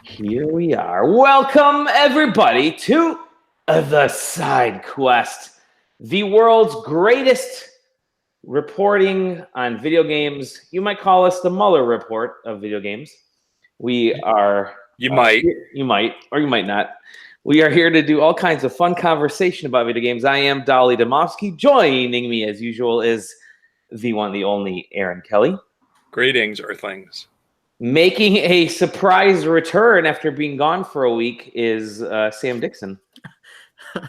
Here we are. Welcome, everybody, to the SideQuest, the world's greatest reporting on video games. You might call us the Mueller report of video games. We are... You might, or you might not. We are here to do all kinds of fun conversation about video games. I am Dolly Domofsky. Joining me, as usual, is the one, the only Aaron Kelly. Greetings, Earthlings. Making a surprise return after being gone for a week is Sam Dixon.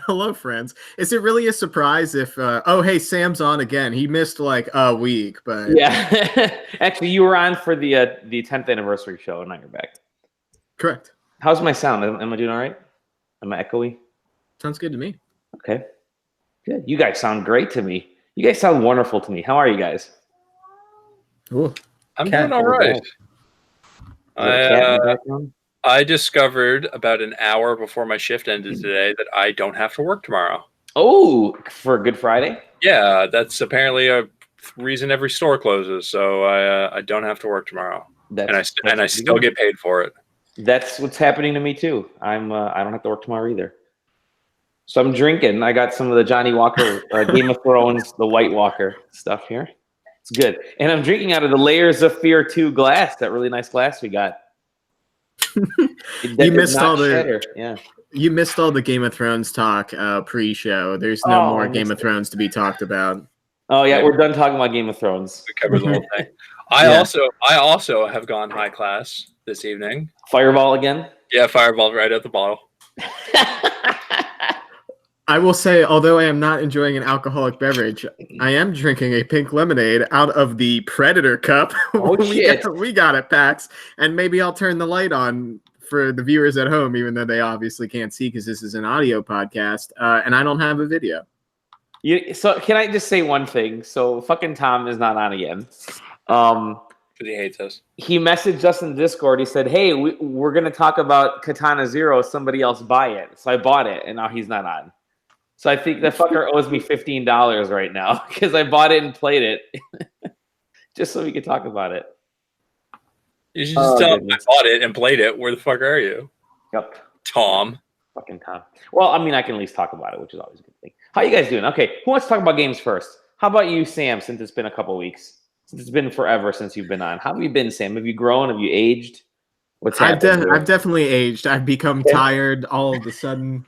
Hello, friends. Is it really a surprise if, oh, hey, Sam's on again? He missed like a week, but... Yeah. Actually, you were on for the 10th anniversary show, and now you're back. Correct. How's my sound? Am I doing all right? Am I echoey? Sounds good to me. Okay. Good. You guys sound great to me. You guys sound wonderful to me. How are you guys? Ooh. I'm doing all right. I discovered about an hour before my shift ended today that I don't have to work tomorrow. Oh, for Good Friday? Yeah, that's apparently a reason every store closes, so I don't have to work tomorrow, and I still get paid for it. That's what's happening to me too. I don't have to work tomorrow either. So I'm drinking. I got some of the Johnny Walker Game of Thrones, the White Walker stuff here. It's good. And I'm drinking out of the Layers of Fear 2 glass, that really nice glass we got. You missed all the Game of Thrones talk pre-show. There's no more Game of Thrones to be talked about. Oh yeah, we're done talking about Game of Thrones. We covered the whole thing. I also have gone high class this evening. Fireball again? Yeah, Fireball right out the bottle. I will say, although I am not enjoying an alcoholic beverage, I am drinking a pink lemonade out of the Predator cup. Oh, shit. We got it, PAX. And maybe I'll turn the light on for the viewers at home, even though they obviously can't see because this is an audio podcast, and I don't have a video. So can I just say one thing? So fucking Tom is not on again. Because he hates us. He messaged us in Discord. He said, hey, we're going to talk about Katana Zero. Somebody else buy it. So I bought it, and now he's not on. So I think that fucker owes me $15 right now because I bought it and played it just so we could talk about it. You should just tell him I bought it and played it. Where the fuck are you? Yep. Tom. Fucking Tom. Well, I mean, I can at least talk about it, which is always a good thing. How you guys doing? Okay, who wants to talk about games first? How about you, Sam, since it's been a couple weeks? Since it's been forever since you've been on. How have you been, Sam? Have you grown? Have you aged? What's happening? I've definitely aged. I've become tired all of a sudden.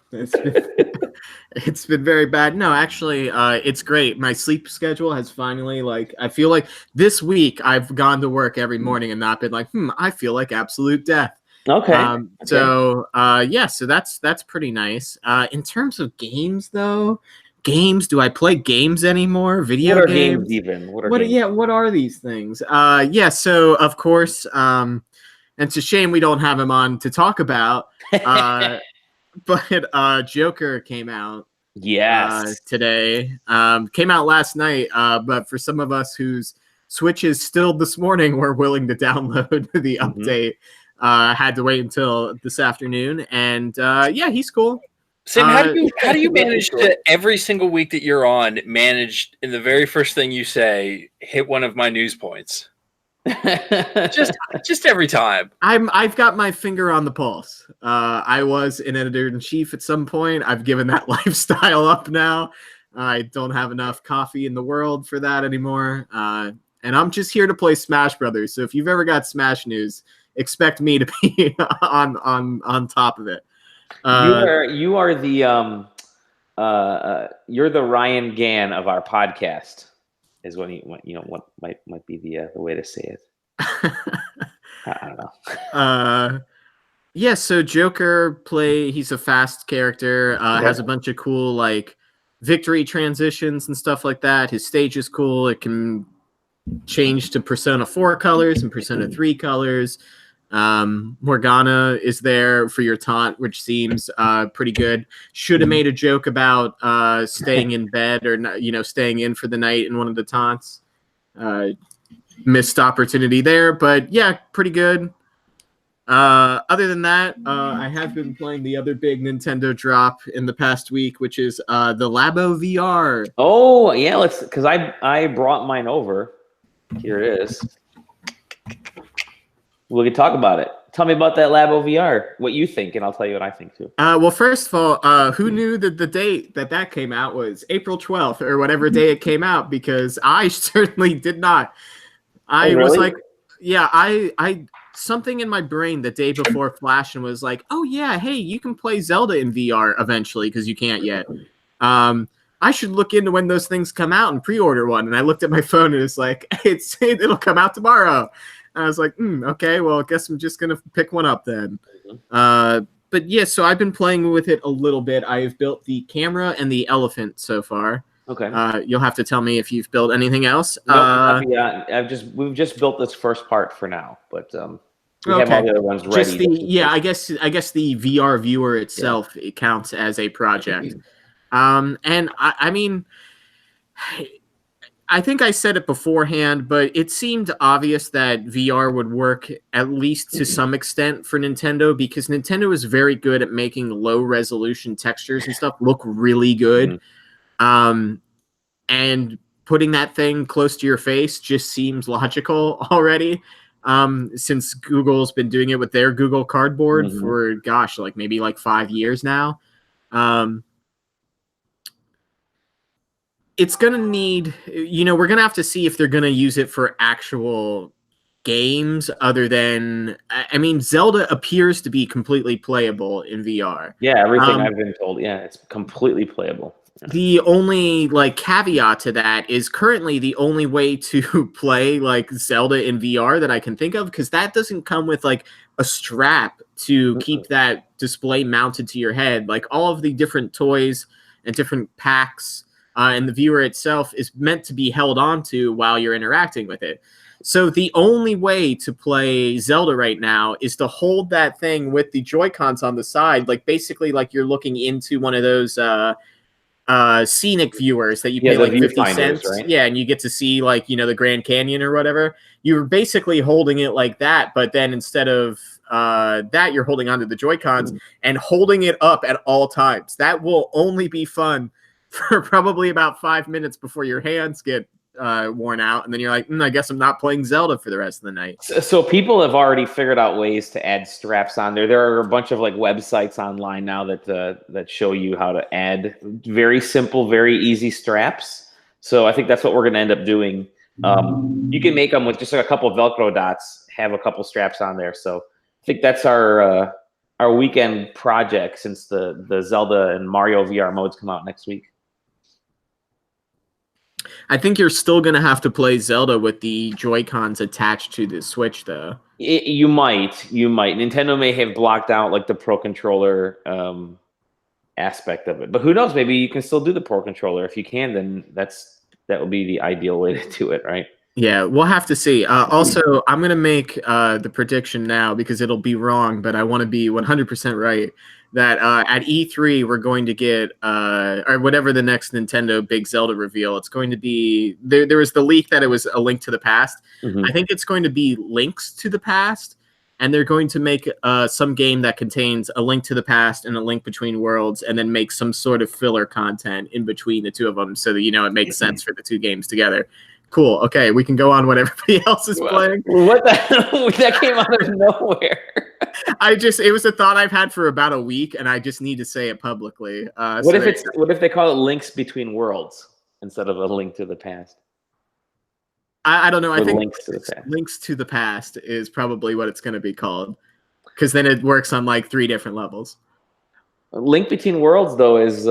It's been very bad. No, actually, it's great. My sleep schedule has finally, I feel like this week I've gone to work every morning and not been like, I feel like absolute death. Okay. So that's pretty nice. In terms of games, though, do I play games anymore? Video what are games even? What are these things? So of course, and it's a shame we don't have him on to talk about. But Joker came out today. Came out last night, but for some of us whose Switches still this morning were willing to download the update, had to wait until this afternoon. And he's cool. Sam, how do you manage to every single week that you're on manage in the very first thing you say hit one of my news points? just every time. I've got my finger on the pulse. I was an editor-in-chief at some point. I've given that lifestyle up now. I don't have enough coffee in the world for that anymore. And I'm just here to play Smash Brothers. So if you've ever got Smash news, expect me to be on top of it. You are the you're the Ryan Gann of our podcast. Is what might be the way to say it. I don't know. So Joker he's a fast character, has a bunch of cool victory transitions and stuff like that. His stage is cool. It can change to Persona 4 colors and Persona 3 colors. Morgana is there for your taunt, which seems pretty good. Should have made a joke about staying in bed or staying in for the night in one of the taunts. Missed opportunity there, but yeah, pretty good. Other than that, I have been playing the other big Nintendo drop in the past week, which is the Labo VR. Oh yeah, because I brought mine over. Here it is. We can talk about it. tell me about that Labo VR. What you think, and I'll tell you what I think too. Well, first of all, who knew that the date that came out was April 12th or whatever day it came out? Because I certainly did not. I Oh, was really? like, yeah, I something in my brain the day before Flash and was like, oh yeah, hey, you can play Zelda in VR eventually because you can't yet. I should look into when those things come out and pre-order one. And I looked at my phone and it's like, it'll come out tomorrow. And I was like, okay, well, I guess I'm just gonna pick one up then. But yeah, so I've been playing with it a little bit. I've built the camera and the elephant so far. Okay. You'll have to tell me if you've built anything else. Nope, we've just built this first part for now, but we have all the other ones ready. I guess the VR viewer itself it counts as a project. And I mean, I think I said it beforehand, but it seemed obvious that VR would work at least to some extent for Nintendo because Nintendo is very good at making low resolution textures and stuff look really good. And putting that thing close to your face just seems logical already. Since Google's been doing it with their Google Cardboard for maybe 5 years now. It's going to need, we're going to have to see if they're going to use it for actual games other than, I mean, Zelda appears to be completely playable in VR. Yeah, everything I've been told. Yeah, it's completely playable. The only caveat to that is currently the only way to play Zelda in VR that I can think of, because that doesn't come with a strap to keep that display mounted to your head. All of the different toys and different packs and the viewer itself is meant to be held onto while you're interacting with it. So the only way to play Zelda right now is to hold that thing with the Joy-Cons on the side, basically you're looking into one of those scenic viewers that you pay 50 cents. Right? Yeah, and you get to see the Grand Canyon or whatever. You're basically holding it like that, but then instead of that, you're holding onto the Joy-Cons and holding it up at all times. That will only be fun for probably about 5 minutes before your hands get worn out, and then you're like, I guess I'm not playing Zelda for the rest of the night. So people have already figured out ways to add straps on there. There are a bunch of websites online now that show you how to add very simple, very easy straps. So I think that's what we're going to end up doing. You can make them with just a couple of Velcro dots, have a couple straps on there. So I think that's our weekend project since the Zelda and Mario VR modes come out next week. I think you're still going to have to play Zelda with the Joy-Cons attached to the Switch, though. You might. Nintendo may have blocked out the Pro Controller aspect of it, but who knows? Maybe you can still do the Pro Controller. If you can, then that would be the ideal way to do it, right? Yeah, we'll have to see. Also, I'm going to make the prediction now because it'll be wrong, but I want to be 100% right. That at E3 we're going to get or whatever the next Nintendo big Zelda reveal. It's going to be there was the leak that it was a Link to the Past. I think it's going to be Links to the Past, and they're going to make some game that contains a Link to the Past and a Link Between Worlds, and then make some sort of filler content in between the two of them, so that it makes sense for the two games together. Cool. Okay, we can go on what everybody else is playing. What that came out of nowhere. It was a thought I've had for about a week, and I just need to say it publicly. What if they call it Links Between Worlds instead of a Link to the Past? I don't know. I think Links to the Past is probably what it's going to be called, because then it works on 3 different levels. Link Between Worlds, though, is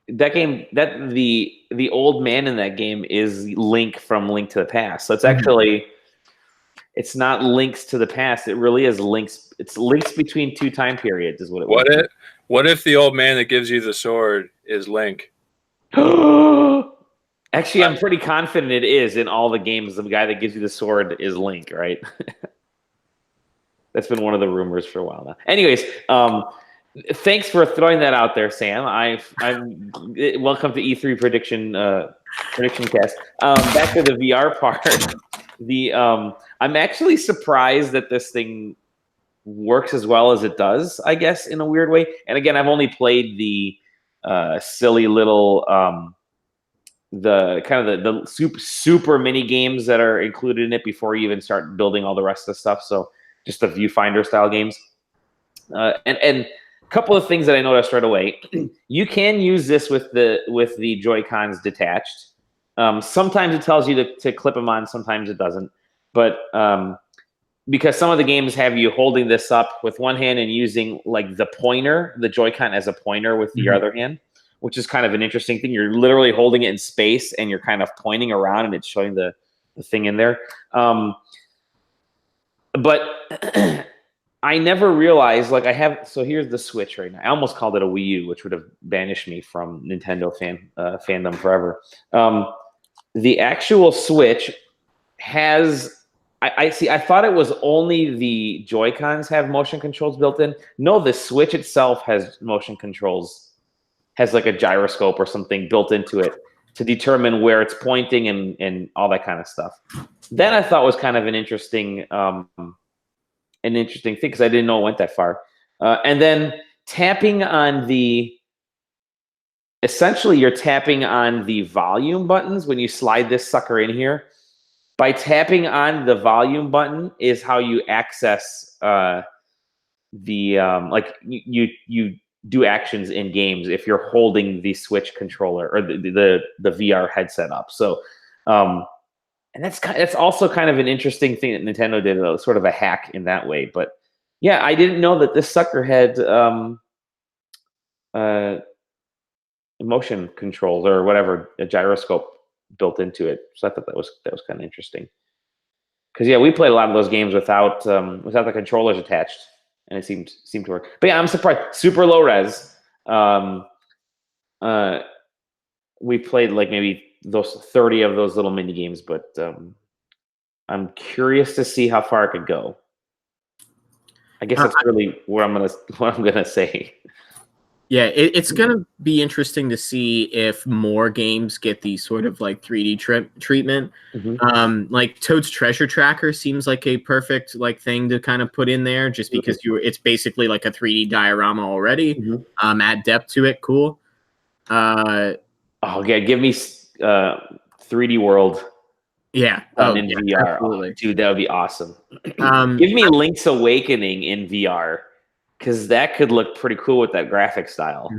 that game that the old man in that game is Link from Link to the Past. So it's actually it's not Links to the Past. It really is links. It's links between 2 time periods, is what it was. What if the old man that gives you the sword is Link? Actually, I'm pretty confident it is in all the games. The guy that gives you the sword is Link, right? That's been one of the rumors for a while now. Anyways, thanks for throwing that out there, Sam. I'm welcome to E3 prediction cast. Back to the VR part. I'm actually surprised that this thing works as well as it does, I guess, in a weird way. And again, I've only played the silly little the kind of the super mini games that are included in it before you even start building all the rest of the stuff. So just the viewfinder style games. And a couple of things that I noticed right away. You can use this with the Joy-Cons detached. Sometimes it tells you to clip them on, sometimes it doesn't. But because some of the games have you holding this up with one hand and using like the pointer, the Joy-Con as a pointer with your other hand, which is kind of an interesting thing. You're literally holding it in space and you're kind of pointing around and it's showing the thing in there. But I never realized, like so here's the Switch right now. I almost called it a Wii U, which would have banished me from Nintendo fandom forever. The actual Switch has, I see, I thought it was only the Joy-Cons have motion controls built in. No, the Switch itself has motion controls, has like a gyroscope or something built into it to determine where it's pointing and all that kind of stuff. That I thought was kind of an interesting thing because I didn't know it went that far. And then tapping on essentially you're tapping on the volume buttons when you slide this sucker in here. By tapping on the volume button is how you access like you do actions in games if you're holding the Switch controller or the VR headset up. So and that's also kind of an interesting thing that Nintendo did, sort of a hack in that way. But yeah, I didn't know that this sucker had motion controls or whatever, a gyroscope built into it. So I thought that was kind of interesting. Because yeah, we played a lot of those games without the controllers attached, and it seemed to work. But yeah, I'm surprised. Super low res. We played like maybe those 30 of those little mini games, but I'm curious to see how far it could go. I guess that's really what I'm gonna say. Yeah, it's gonna be interesting to see if more games get the sort of like 3D treatment. Like Toad's Treasure Tracker seems like a perfect like thing to kind of put in there, just because it's basically like a 3D diorama already. Add depth to it, cool. Oh yeah, give me 3D World. Yeah. In VR, absolutely. Dude, that would be awesome. Give me Link's Awakening in VR. Because that could look pretty cool with that graphic style.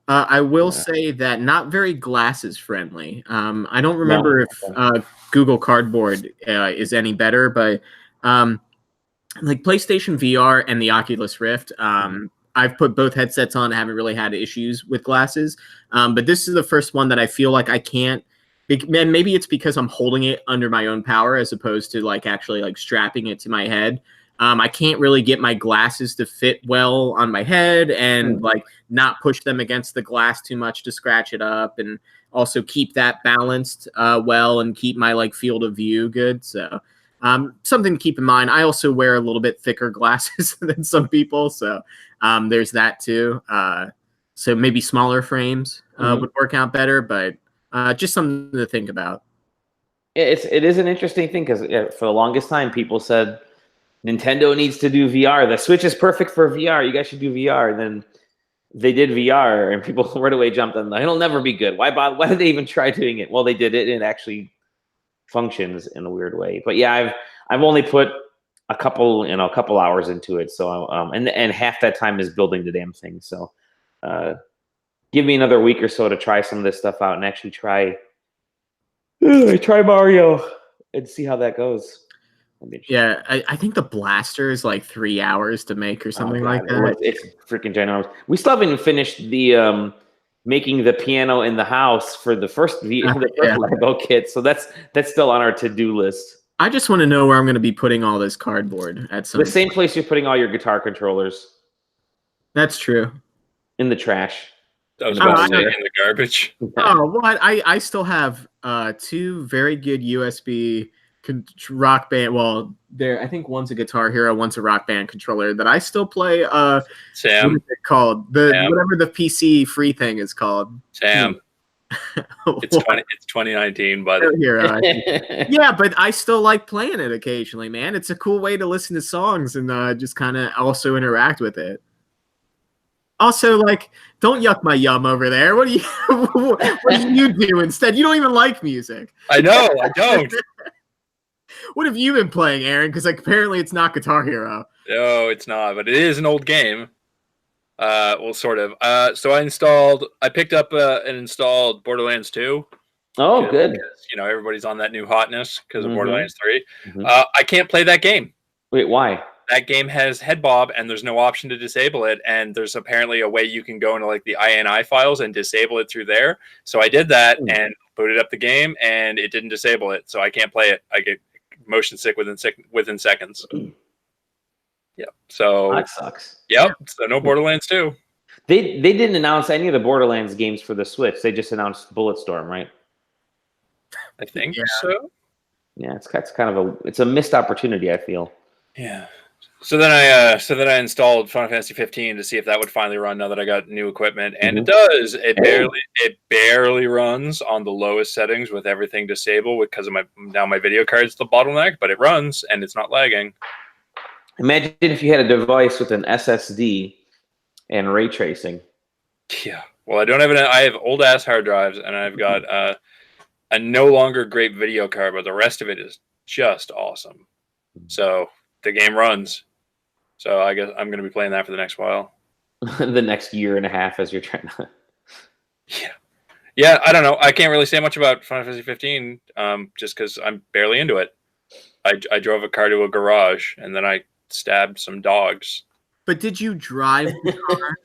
I will say that not very glasses friendly. I don't remember if Google Cardboard is any better, but like PlayStation VR and the Oculus Rift, I've put both headsets on. I haven't really had issues with glasses, but this is the first one that I feel like I can't. And maybe it's because I'm holding it under my own power as opposed to like actually like strapping it to my head. I can't really get my glasses to fit well on my head and like not push them against the glass too much to scratch it up, and also keep that balanced well and keep my like field of view good. So something to keep in mind. I also wear a little bit thicker glasses than some people, so there's that too. So maybe smaller frames would work out better, but just something to think about. It is an interesting thing because for the longest time people said Nintendo needs to do VR. The Switch is perfect for VR. You guys should do VR. And then they did VR, and people right away jumped on. It'll never be good. Why bother? Why did they even try doing it? Well, they did it, and it actually functions in a weird way. But yeah, I've only put a couple hours into it. So and half that time is building the damn thing. So give me another week or so to try some of this stuff out and actually try Mario and see how that goes. Yeah, I think the blaster is like 3 hours to make or something like that. It's freaking ginormous. We still haven't finished the making the piano in the house for the first Lego kit, so that's still on our to-do list. I just want to know where I'm going to be putting all this cardboard at some. The same place you're putting all your guitar controllers. That's true. In the trash. I was about to say in the garbage. Oh, what? I still have 2 very good USB Rock Band. Well, I think one's a Guitar Hero, one's a Rock Band controller that I still play. Sam, what is it called? Whatever the PC free thing is called. Sam, it's 2019, buddy. Yeah, but I still like playing it occasionally, man. It's a cool way to listen to songs and just kind of also interact with it. Also, like, don't yuck my yum over there. What do you do instead? You don't even like music. I know, I don't. What have you been playing, Aaron? Because like apparently it's not Guitar Hero. No, it's not, but it is an old game. Well, sort of. So I picked up and installed Borderlands 2. Oh, good. Because, everybody's on that new hotness because of Mhm. Borderlands 3. Mhm. I can't play that game. Wait, why? That game has head bob, and there's no option to disable it. And there's apparently a way you can go into like the INI files and disable it through there. So I did that and booted up the game, and it didn't disable it. So I can't play it. I get motion sick within seconds. Yeah. So That sucks. Yep. So no Borderlands 2. They didn't announce any of the Borderlands games for the Switch. They just announced Bulletstorm, right? I think so. Yeah, it's kind of a missed opportunity, I feel. Yeah. So then I installed Final Fantasy 15 to see if that would finally run now that I got new equipment, and it does. It barely runs on the lowest settings with everything disabled because of my video card's the bottleneck, but it runs and it's not lagging. Imagine if you had a device with an SSD and ray tracing. Yeah. Well, I have old ass hard drives, and I've got a no longer great video card, but the rest of it is just awesome. So the game runs. So I guess I'm going to be playing that for the next while. The next year and a half as you're trying to... Yeah, I don't know. I can't really say much about Final Fantasy 15 just because I'm barely into it. I drove a car to a garage, and then I stabbed some dogs. But did you drive the car?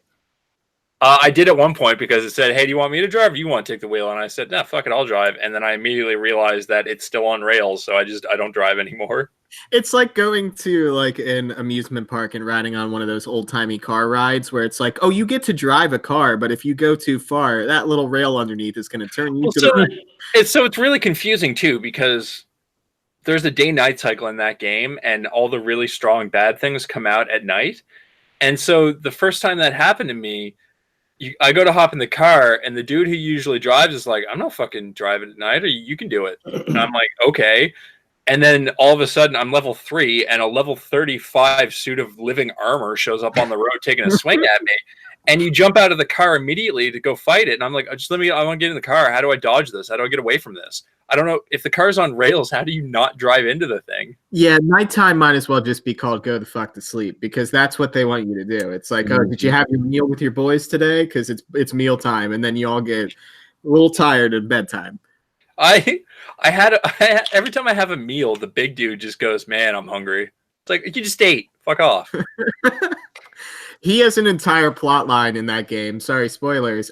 I did at one point because it said, hey, do you want me to drive or you want to take the wheel? And I said, no, fuck it, I'll drive. And then I immediately realized that it's still on rails, so I don't drive anymore. It's like going to like an amusement park and riding on one of those old-timey car rides where it's like, oh, you get to drive a car, but if you go too far, that little rail underneath is going to turn you to the... It's really confusing, too, because there's a day-night cycle in that game, and all the really strong bad things come out at night. And so the first time that happened to me, I go to hop in the car, and the dude who usually drives is like, I'm not fucking driving at night, or you can do it. And I'm like, okay. And then all of a sudden, I'm level 3, and a level 35 suit of living armor shows up on the road taking a swing at me. And you jump out of the car immediately to go fight it. And I'm like, I want to get in the car. How do I dodge this? How do I get away from this? I don't know. If the car's on rails, how do you not drive into the thing? Yeah, nighttime might as well just be called go the fuck to sleep, because that's what they want you to do. It's like, oh, did you have your meal with your boys today? Because it's meal time, and then you all get a little tired at bedtime. Every time I have a meal, the big dude just goes, man, I'm hungry. It's like, you just ate. Fuck off. He has an entire plot line in that game. Sorry, spoilers.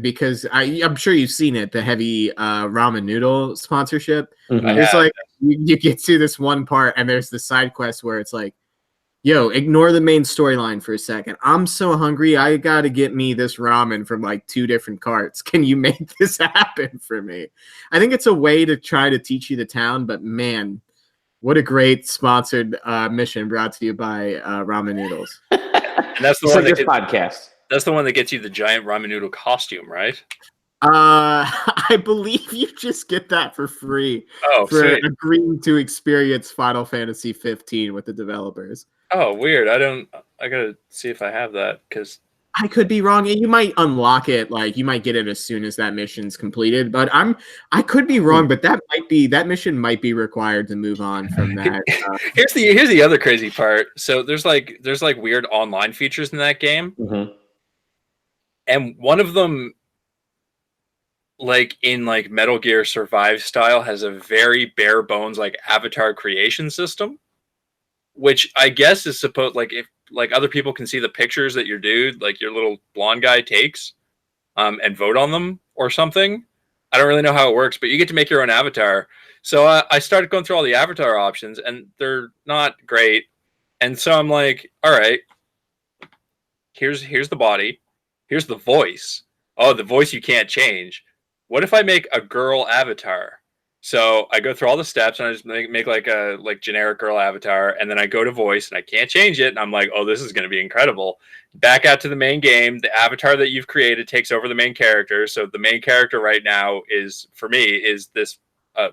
Because I'm sure you've seen it, the heavy ramen noodle sponsorship. It's like you get to this one part, and there's the side quest where it's like, yo, ignore the main storyline for a second. I'm so hungry. I got to get me this ramen from like 2 different carts. Can you make this happen for me? I think it's a way to try to teach you the town, but man, what a great sponsored mission brought to you by ramen noodles. And that's the one that podcast. That's the one that gets you the giant ramen noodle costume, right? I believe you just get that for free for agreeing to experience Final Fantasy 15 with the developers. Oh, weird. I gotta see if I have that, because I could be wrong. You might unlock it, like you might get it as soon as that mission's completed. But I could be wrong. But that mission might be required to move on from that. Here's the other crazy part. So there's like weird online features in that game, and one of them, like in like Metal Gear Survive style, has a very bare bones like avatar creation system, which I guess is supposed, like, if like other people can see the pictures that your dude, like your little blonde guy, takes and vote on them or something. I don't really know how it works, but you get to make your own avatar. So I started going through all the avatar options, and they're not great. And so I'm like, all right, here's the body, here's the voice. Oh, the voice you can't change. What if I make a girl avatar? So I go through all the steps, and I just make like a generic girl avatar, and then I go to voice, and I can't change it, and I'm like, oh, this is going to be incredible. Back out to the main game, the avatar that you've created takes over the main character. So the main character right now is this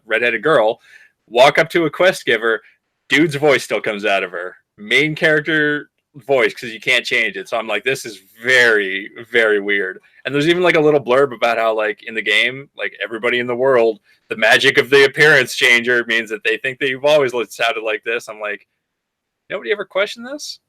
redheaded girl. Walk up to a quest giver, dude's voice still comes out of her. Main character voice, because you can't change it. So I'm like, this is very, very weird. And And there's even like a little blurb about how like in the game, like everybody in the world, the magic of the appearance changer means that they think that you've always sounded like this. I'm like, nobody ever questioned this?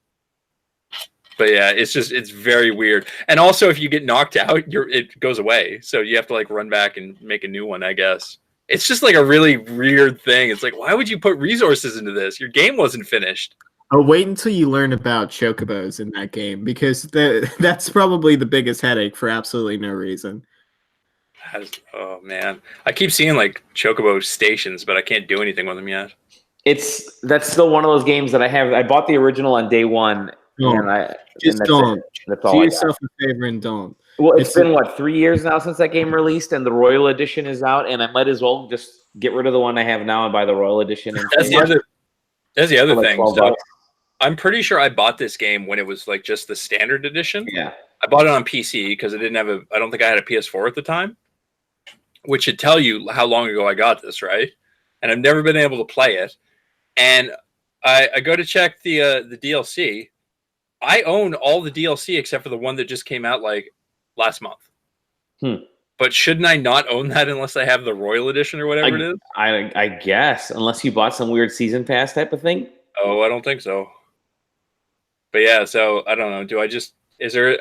But yeah, it's very weird. And also if you get knocked out, it goes away. So you have to like run back and make a new one, I guess. It's just like a really weird thing. It's like, why would you put resources into this? Your game wasn't finished. Oh, wait until you learn about chocobos in that game, because that's probably the biggest headache for absolutely no reason. Oh man, I keep seeing like chocobo stations, but I can't do anything with them yet. That's still one of those games that I bought the original on day one, don't. That's all. Do yourself a favor and don't. Well, it's been what, 3 years now since that game released, and the Royal Edition is out, and I might as well just get rid of the one I have now and buy the Royal Edition. And that's the other like thing. So I'm pretty sure I bought this game when it was like just the standard edition. Yeah, I bought it on PC because I don't think I had a PS4 at the time, which should tell you how long ago I got this, right? And I've never been able to play it. And I go to check the DLC. I own all the DLC except for the one that just came out like last month. But shouldn't I not own that unless I have the Royal Edition or whatever it is? I guess, unless you bought some weird season pass type of thing. Oh, I don't think so. But yeah, so I don't know. Is there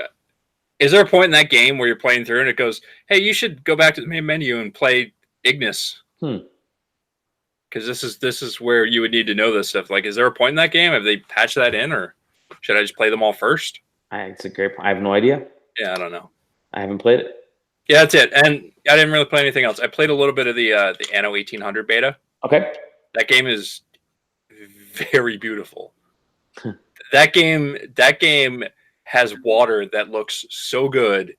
a point in that game where you're playing through and it goes, hey, you should go back to the main menu and play Ignis? Because this is where you would need to know this stuff. Like, is there a point in that game? Have they patched that in, or should I just play them all first? It's a great point. I have no idea. Yeah, I don't know. I haven't played it. Yeah, that's it. And I didn't really play anything else. I played a little bit of the Anno 1800 beta. Okay. That game is very beautiful. That game has water that looks so good.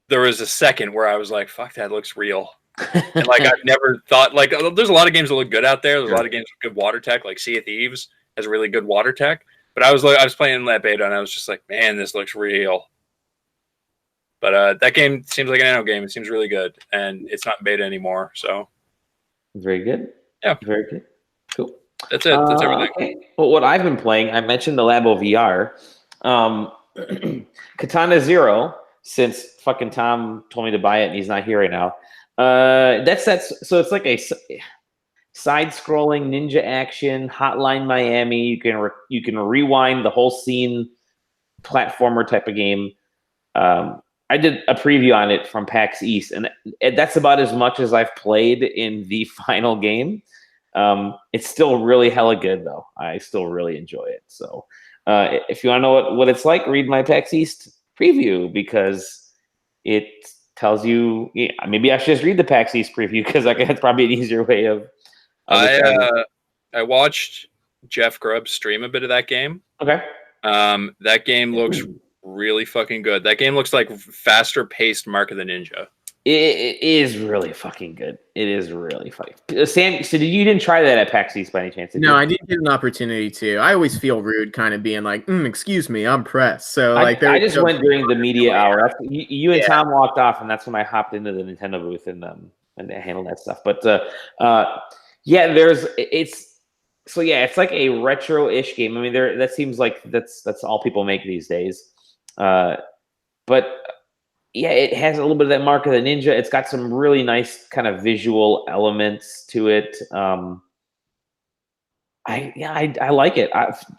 There was a second where I was like, fuck, that looks real. And like I've never thought, like, there's a lot of games that look good out there. There's a lot of games with good water tech, like Sea of Thieves has really good water tech. But I was playing that beta and I was just like, man, this looks real. But that game seems like an Anno game. It seems really good, and it's not in beta anymore. So very good. Yeah, very good. Cool. That's it. That's everything. Okay. Well, what I've been playing, I mentioned the Labo VR, Katana Zero. Since fucking Tom told me to buy it, and he's not here right now. That's so it's like a side-scrolling ninja action, Hotline Miami. You can rewind the whole scene, platformer type of game. I did a preview on it from PAX East, and that's about as much as I've played in the final game. It's still really hella good, though. I still really enjoy it. So if you want to know what it's like, read my PAX East preview, because it tells you. Yeah, maybe I should just read the PAX East preview, because it's probably an easier way of. I watched Jeff Grubb stream a bit of that game. Okay. That game looks really fucking good. That game looks like faster paced Mark of the Ninja. It is really fucking good. It is really fucking. Sam, so you didn't try that at PAX East by any chance? No, I didn't get an opportunity to. I always feel rude, kind of being like, "Excuse me, I'm pressed." So like, I just went during the media hour. You and Tom walked off, and that's when I hopped into the Nintendo booth and handled that stuff. But yeah, it's like a retro-ish game. I mean, that seems like that's all people make these days. But yeah, it has a little bit of that Mark of the Ninja. It's got some really nice kind of visual elements to it. I like it.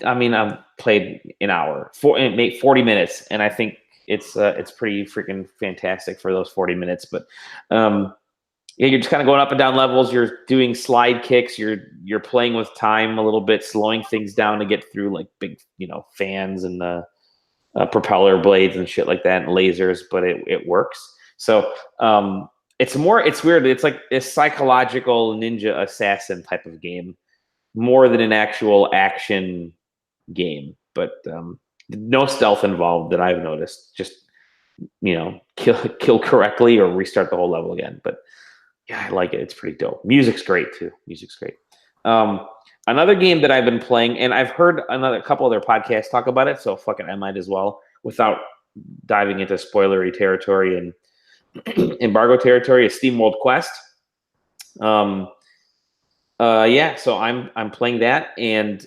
I mean, I've played an hour, 40 minutes, and I think it's pretty freaking fantastic for those 40 minutes. But yeah, you're just kind of going up and down levels. You're doing slide kicks. You're playing with time a little bit, slowing things down to get through like big, fans and propeller blades and shit like that, and lasers. But it works. So it's weird. It's like a psychological ninja assassin type of game, more than an actual action game. But no stealth involved that I've noticed. Just kill correctly or restart the whole level again. But yeah, I like it. It's pretty dope. Music's great too. Music's great. Another game that I've been playing, and I've heard a couple other podcasts talk about it, so fucking I might as well, without diving into spoilery territory and embargo territory, is SteamWorld Quest. Yeah, so I'm playing that, and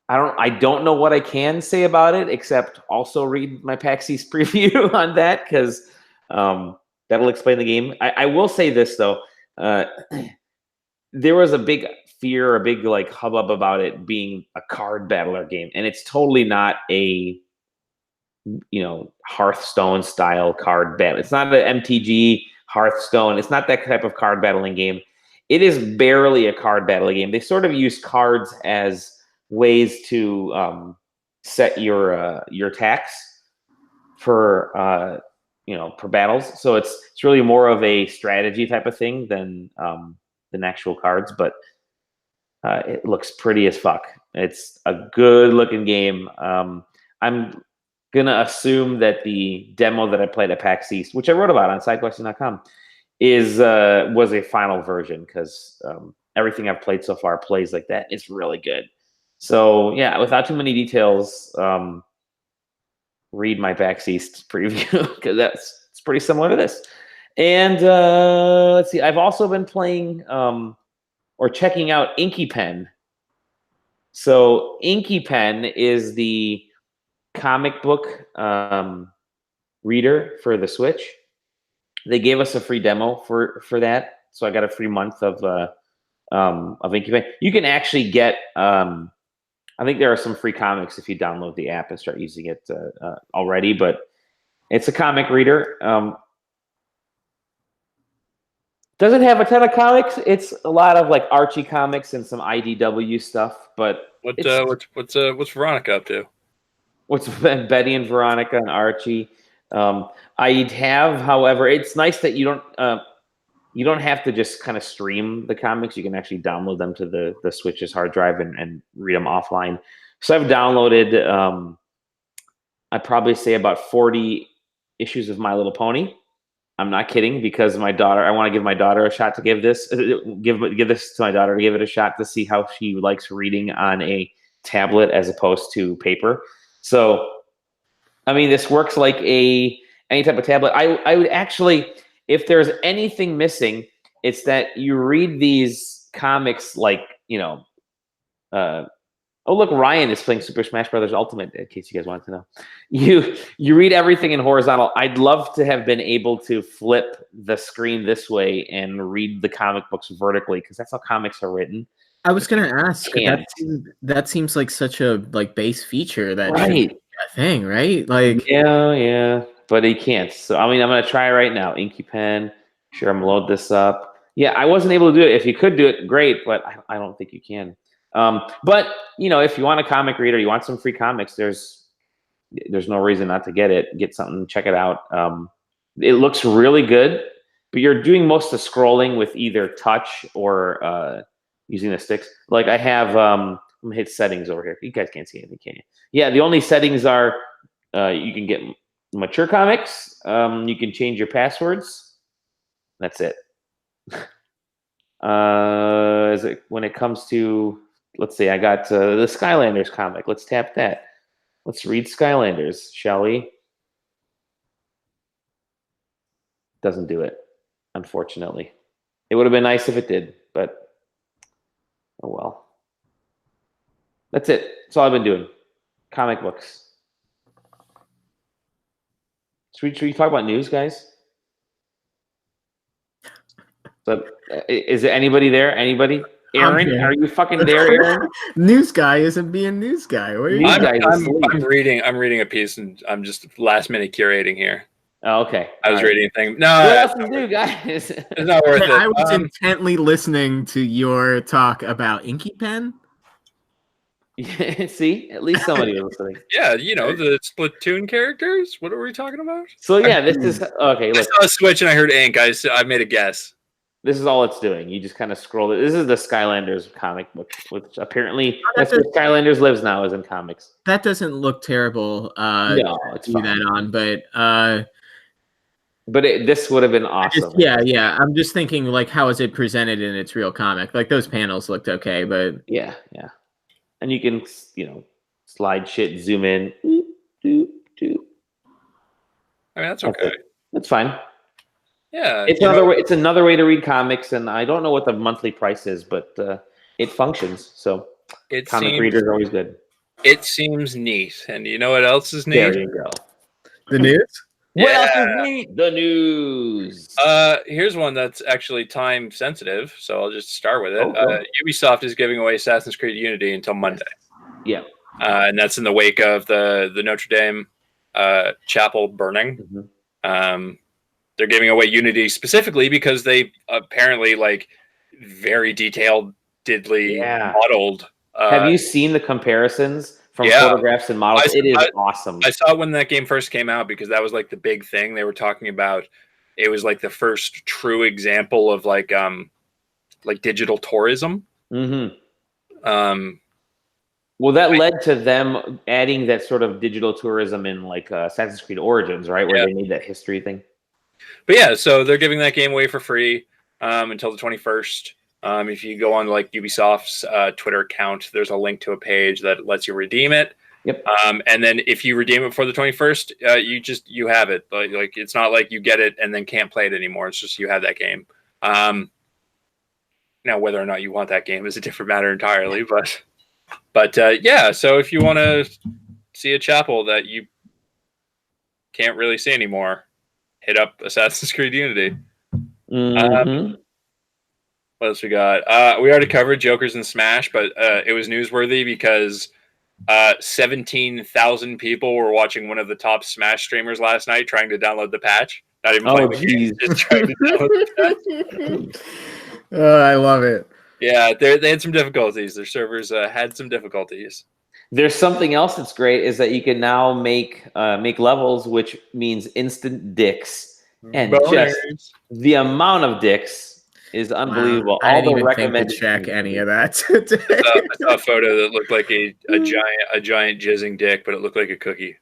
I don't know what I can say about it except also read my PAX East preview on that because that'll explain the game. I will say this though, there was a big fear, a big like hubbub about it being a card battler game, and it's totally not a Hearthstone style card battle. It's not an MTG Hearthstone. It's not that type of card battling game. It is barely a card battling game. They sort of use cards as ways to set your attacks for for battles. So it's really more of a strategy type of thing than actual cards. But it looks pretty as fuck. It's a good looking game. I'm gonna assume that the demo that I played at PAX East, which I wrote about on SideQuest.com, was a final version because everything I've played so far plays like that. It's really good. So yeah, without too many details, read my PAX East preview because it's pretty similar to this. And let's see, I've also been playing or checking out Inky Pen. So Inky Pen is the comic book reader for the Switch. They gave us a free demo for that, so I got a free month of Inky Pen. You can actually get I think there are some free comics if you download the app and start using it already, but it's a comic reader. Doesn't have a ton of comics. It's a lot of like Archie comics and some IDW stuff. But what's Veronica up to? What's Betty and Veronica and Archie? I have, however, it's nice that you don't have to just kind of stream the comics. You can actually download them to the Switch's hard drive and read them offline. So I've downloaded, I'd probably say about 40 issues of My Little Pony. I'm not kidding because I want to give my daughter a shot to give this to my daughter to give it a shot to see how she likes reading on a tablet as opposed to paper. So, I mean, this works like any type of tablet. I would actually, if there's anything missing, it's that you read these comics like, oh, look, Ryan is playing Super Smash Brothers Ultimate, in case you guys wanted to know. You read everything in horizontal. I'd love to have been able to flip the screen this way and read the comic books vertically, because that's how comics are written. I was going to ask, that seems like such a base feature that should be a thing, right? Like, yeah, but he can't. So, I mean, I'm going to try right now. Inky Pen. Sure, I'm going to load this up. Yeah, I wasn't able to do it. If you could do it, great, but I don't think you can. But if you want a comic reader, you want some free comics, there's no reason not to get it. Get something, check it out. It looks really good, but you're doing most of the scrolling with either touch or using the sticks. Like I have, I'm gonna hit settings over here. You guys can't see anything, can you? Yeah, the only settings are you can get mature comics. You can change your passwords. That's it. When it comes to, let's see, I got the Skylanders comic. Let's tap that. Let's read Skylanders, shall we? Doesn't do it, unfortunately. It would have been nice if it did, but oh well. That's it. That's all I've been doing. Comic books. Should we talk about news, guys? So, is there anybody there? Anybody? Aaron, are you fucking there, Aaron? News guy isn't being news guy. I'm reading a piece, and I'm just last minute curating here. Oh, okay. I was reading a thing. No, what else to do, guys? It's not worth it. I was intently listening to your talk about Inky Pen. See, at least somebody was listening. Yeah, the Splatoon characters. What are we talking about? So yeah, this is okay. Look, I saw a Switch and I heard ink. I made a guess. This is all it's doing. You just kind of scroll it. This is the Skylanders comic book, which apparently that's where Skylanders lives now, is in comics. That doesn't look terrible. No, it's fine. That on, but this would have been awesome. Yeah. I'm just thinking, like, how is it presented in its real comic? Like, those panels looked okay, but yeah. And you can, slide shit, zoom in. I mean, that's okay. That's fine. Yeah, it's another way. It's another way to read comics, and I don't know what the monthly price is, but it functions. So comic readers are always good. It seems neat. And you know what else is neat? There you go. The news? What else is neat? The news. Here's one that's actually time sensitive, so I'll just start with it. Oh. Ubisoft is giving away Assassin's Creed Unity until Monday. Yeah. And that's in the wake of the Notre Dame chapel burning. Mm-hmm. They're giving away Unity specifically because they apparently very detailedly modeled. Have you seen the comparisons from photographs and models? It is awesome. I saw it when that game first came out because that was like the big thing they were talking about. It was like the first true example of like digital tourism. Mm-hmm. Well, that led to them adding that sort of digital tourism in like Assassin's Creed Origins, right? Where they made that history thing. But yeah, so they're giving that game away for free until the 21st. If you go on like Ubisoft's Twitter account, there's a link to a page that lets you redeem it. Yep. And then if you redeem it for the 21st, you have it. Like it's not like you get it and then can't play it anymore. It's just you have that game. Now whether or not you want that game is a different matter entirely. But yeah, so if you want to see a chapel that you can't really see anymore, hit up Assassin's Creed Unity. Mm-hmm. What else we got? We already covered Jokers and Smash, but it was newsworthy because 17,000 people were watching one of the top Smash streamers last night trying to download the patch. Not even playing the game, just trying to download the patch. I love it. Yeah, they had some difficulties. Their servers had some difficulties. There's something else that's great is that you can now make levels, which means instant dicks, and just the amount of dicks is unbelievable. Wow. I didn't even think to check any of that today. I saw a photo that looked like a giant jizzing dick, but it looked like a cookie.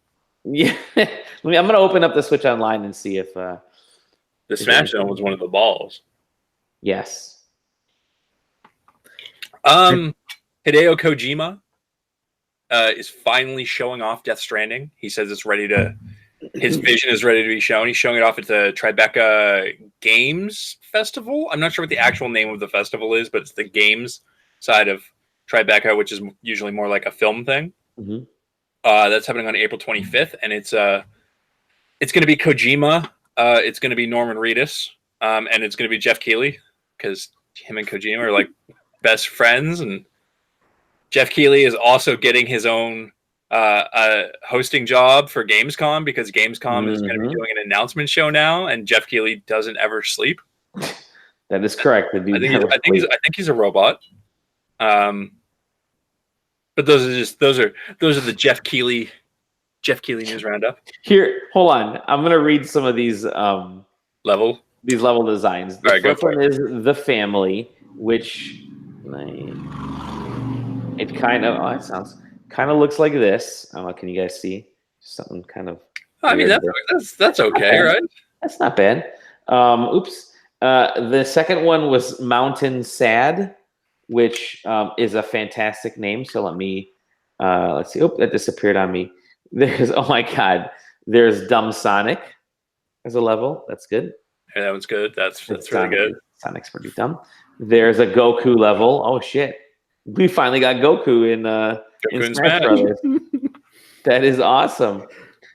Yeah, I'm gonna open up the Switch Online and see if the Smash Zone was one of the balls. Yes. Hideo Kojima is finally showing off Death Stranding. He says it's ready to. His vision is ready to be shown. He's showing it off at the Tribeca Games Festival. I'm not sure what the actual name of the festival is, but it's the games side of Tribeca, which is usually more like a film thing. Mm-hmm. That's happening on April 25th, and it's going to be Kojima. It's going to be Norman Reedus, and it's going to be Jeff Keighley because him and Kojima are like best friends, and Jeff Keighley is also getting his own hosting job for Gamescom because Gamescom is going to be doing an announcement show now, and Jeff Keighley doesn't ever sleep. That is correct. I think he's a robot. But those are the Jeff Keighley news roundup. Here, hold on. I'm gonna read some of these level designs. The first one is The Family, which it kind of looks like this. I don't know, can you guys see? Something kind of. I mean, that's okay, right? That's not bad. Oops. The second one was Mountain Sad, which is a fantastic name. So let me let's see. Oh, that disappeared on me. There's There's Dumb Sonic as a level. That's good. Yeah, that one's good. That's really good. Sonic's pretty dumb. There's a Goku level. Oh shit. We finally got Goku in Smash Brothers. That is awesome.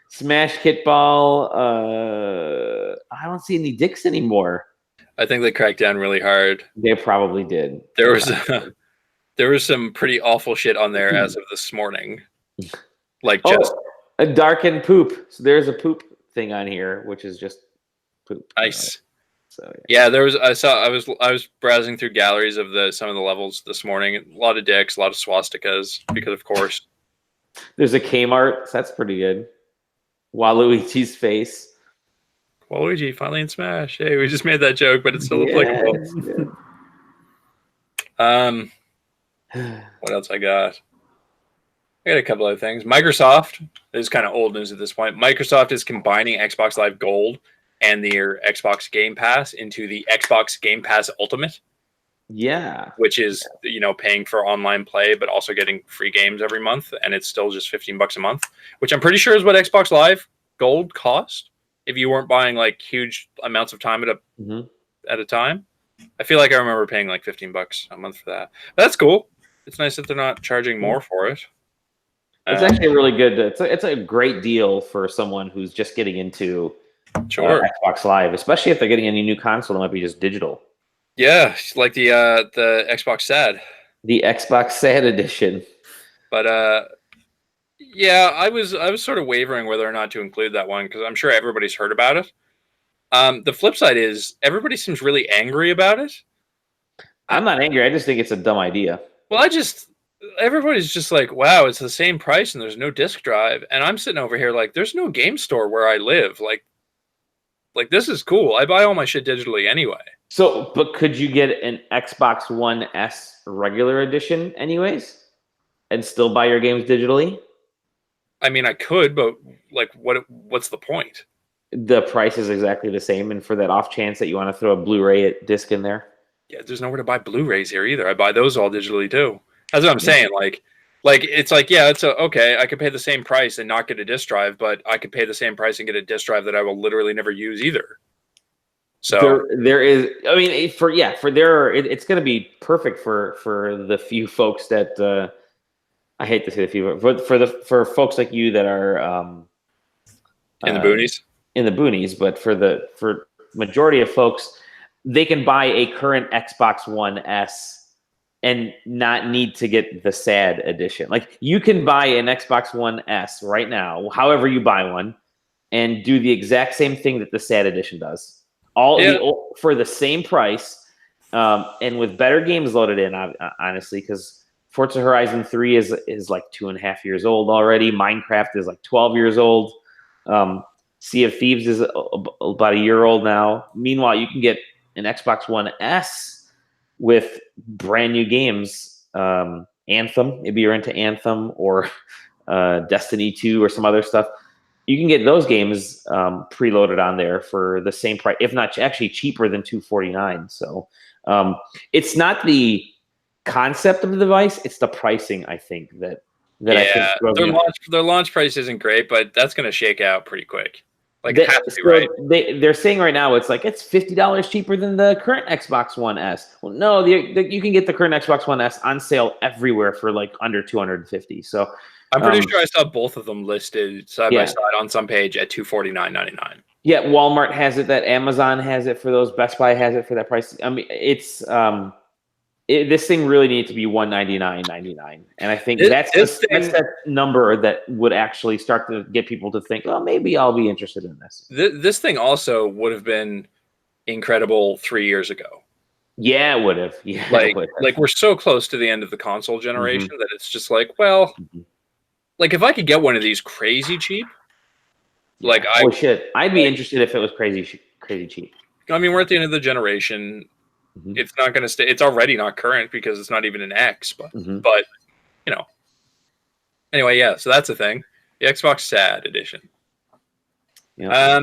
Smash Kitball. I don't see any dicks anymore. I think they cracked down really hard. They probably did. There was some pretty awful shit on there as of this morning. Like just a dark and poop. So there's a poop thing on here, which is just poop. Nice. So yeah, there was. I was browsing through galleries of some of the levels this morning. A lot of dicks, a lot of swastikas, because of course. There's a Kmart. So that's pretty good. Waluigi's face. Waluigi finally in Smash. Hey, we just made that joke, but it's still applicable. What else I got? I got a couple other things. Microsoft, this is kind of old news at this point. Microsoft is combining Xbox Live Gold and their Xbox Game Pass into the Xbox Game Pass Ultimate. Yeah. Which is, paying for online play, but also getting free games every month. And it's still just $15 a month, which I'm pretty sure is what Xbox Live Gold cost if you weren't buying like huge amounts of time at a time. I feel like I remember paying like $15 a month for that. But that's cool. It's nice that they're not charging more for it. It's actually a really good. It's a great deal for someone who's just getting into Xbox Live, especially if they're getting any new console that might be just digital. Yeah, like the Xbox SAD. The Xbox SAD edition. But yeah, I was sort of wavering whether or not to include that one because I'm sure everybody's heard about it. The flip side is everybody seems really angry about it. I'm not angry. I just think it's a dumb idea. Well, everybody's just like, wow, it's the same price and there's no disc drive. And I'm sitting over here like, there's no game store where I live. Like this is cool. I buy all my shit digitally anyway. So, but could you get an Xbox One S regular edition anyways and still buy your games digitally? I mean, I could, but like, what's the point? The price is exactly the same. And for that off chance that you want to throw a Blu-ray disc in there. Yeah, there's nowhere to buy Blu-rays here either. I buy those all digitally too. That's what I'm saying. Like it's like, yeah, okay. I could pay the same price and not get a disc drive, but I could pay the same price and get a disc drive that I will literally never use either. So there is. I mean, it's going to be perfect for the few folks that I hate to say the few, but for folks like you that are in the boonies. In the boonies, but for majority of folks, they can buy a current Xbox One S and not need to get the SAD edition. Like you can buy an Xbox One S right now, however you buy one, and do the exact same thing that the SAD edition does. For the same price, and with better games loaded in. Honestly, because Forza Horizon 3 is like 2.5 years old already. Minecraft is like 12 years old. Sea of Thieves is about a year old now. Meanwhile, you can get an Xbox One S with brand new games. Anthem, maybe you're into Anthem or Destiny 2 or some other stuff. You can get those games preloaded on there for the same price, if not actually cheaper than $249. So it's not the concept of the device; it's the pricing. I think that I think their launch price isn't great, but that's going to shake out pretty quick. Like it has to be, right? They're saying right now it's like it's $50 cheaper than the current Xbox One S. Well, no, you can get the current Xbox One S on sale everywhere for like under $250. So I'm pretty sure I saw both of them listed side by side on some page at $249.99. Yeah, Walmart has it. That Amazon has it for those. Best Buy has it for that price. I mean, it's this thing really needs to be $199.99, and I think that's that number that would actually start to get people to think, well, maybe I'll be interested in this. This thing also would have been incredible 3 years ago. Yeah, it would have. Yeah, like we're so close to the end of the console generation that it's just like, well, like if I could get one of these crazy cheap, like I'd be interested if it was crazy cheap. I mean, we're at the end of the generation. It's not going to stay. It's already not current because it's not even an X. But you know. Anyway, yeah. So that's the thing. The Xbox SAD edition. Yeah.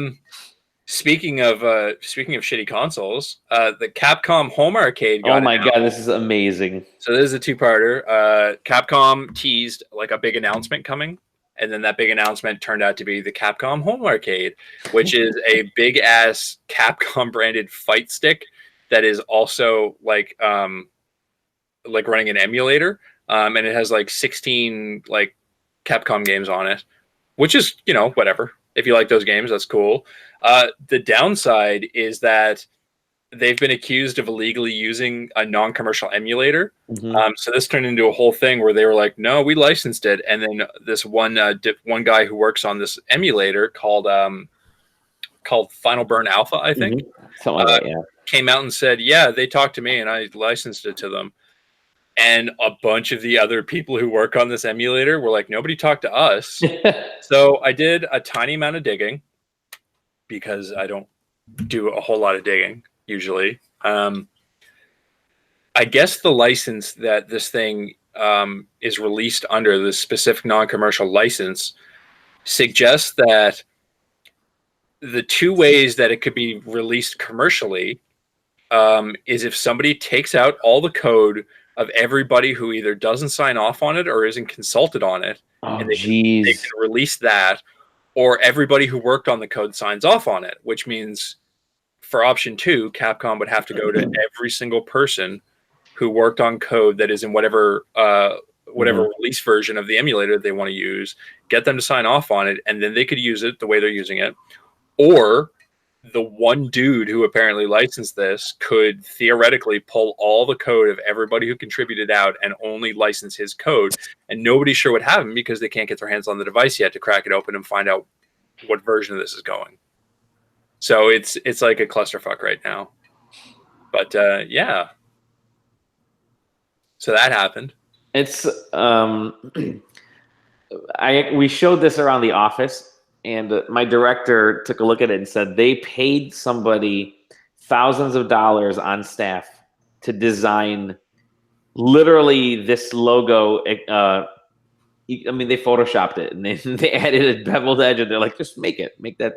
Speaking of shitty consoles, the Capcom Home Arcade. Oh my god, this is amazing! So this is a two-parter. Capcom teased like a big announcement coming, and then that big announcement turned out to be the Capcom Home Arcade, which is a big ass Capcom branded fight stick that is also like running an emulator, and it has like 16 like Capcom games on it, which is whatever. If you like those games, that's cool. The downside is that they've been accused of illegally using a non-commercial emulator. So this turned into a whole thing where they were like, "No, we licensed it," and then this one guy who works on this emulator called Final Burn Alpha, I think, something like that, yeah. Came out and said, "Yeah, they talked to me and I licensed it to them." And a bunch of the other people who work on this emulator were like, "Nobody talked to us." So I did a tiny amount of digging because I don't do a whole lot of digging usually. I guess the license that this thing is released under, this specific non-commercial license, suggests that the two ways that it could be released commercially is if somebody takes out all the code of everybody who either doesn't sign off on it or isn't consulted on it, and they can release that, or everybody who worked on the code signs off on it, which means for option 2, Capcom would have to go to every single person who worked on code that is in whatever whatever release version of the emulator they want to use, get them to sign off on it, and then they could use it the way they're using it. Or the one dude who apparently licensed this could theoretically pull all the code of everybody who contributed out and only license his code, and nobody's sure what happened because they can't get their hands on the device yet to crack it open and find out what version of this is going. So it's like a clusterfuck right now. But yeah. So that happened. It's we showed this around the office. And my director took a look at it and said they paid somebody thousands of dollars on staff to design literally this logo. I mean, they photoshopped it and they added a beveled edge, and they're like, just make that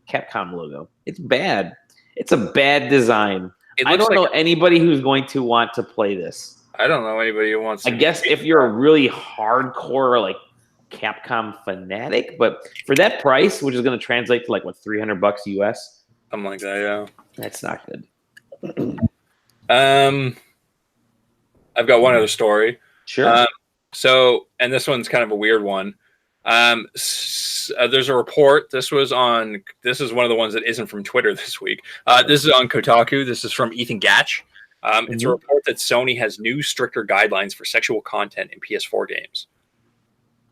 Capcom logo. It's bad. It's a bad design. I don't know anybody who's going to want to play this. I don't know anybody who wants to. I guess if you're a really hardcore, like, Capcom fanatic, but for that price, which is going to translate to like what, $300 US, something like that, yeah, that's not good. I've got one other story. Sure. So, and this one's kind of a weird one. There's a report. This is one of the ones that isn't from Twitter this week. This is on Kotaku. This is from Ethan Gatch. It's a report that Sony has new, stricter guidelines for sexual content in PS4 games.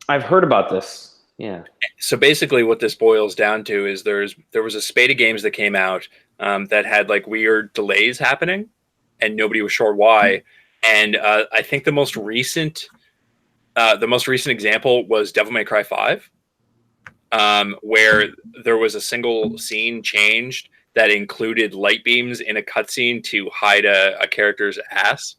I've heard about this. Yeah. So basically what this boils down to is there was a spate of games that came out that had like weird delays happening, and nobody was sure why. And I think the most recent example was Devil May Cry 5, where there was a single scene changed that included light beams in a cutscene to hide a character's ass.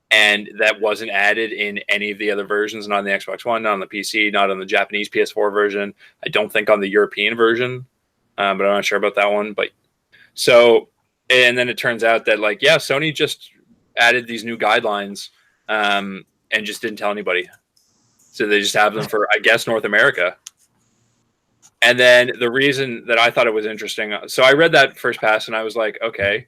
And that wasn't added in any of the other versions, not on the Xbox One, not on the PC, not on the Japanese PS4 version. I don't think on the European version, but I'm not sure about that one. But so, and then it turns out that like, yeah, Sony just added these new guidelines and just didn't tell anybody. So they just have them for, I guess, North America. And then the reason that I thought it was interesting, so I read that first pass and I was like, okay.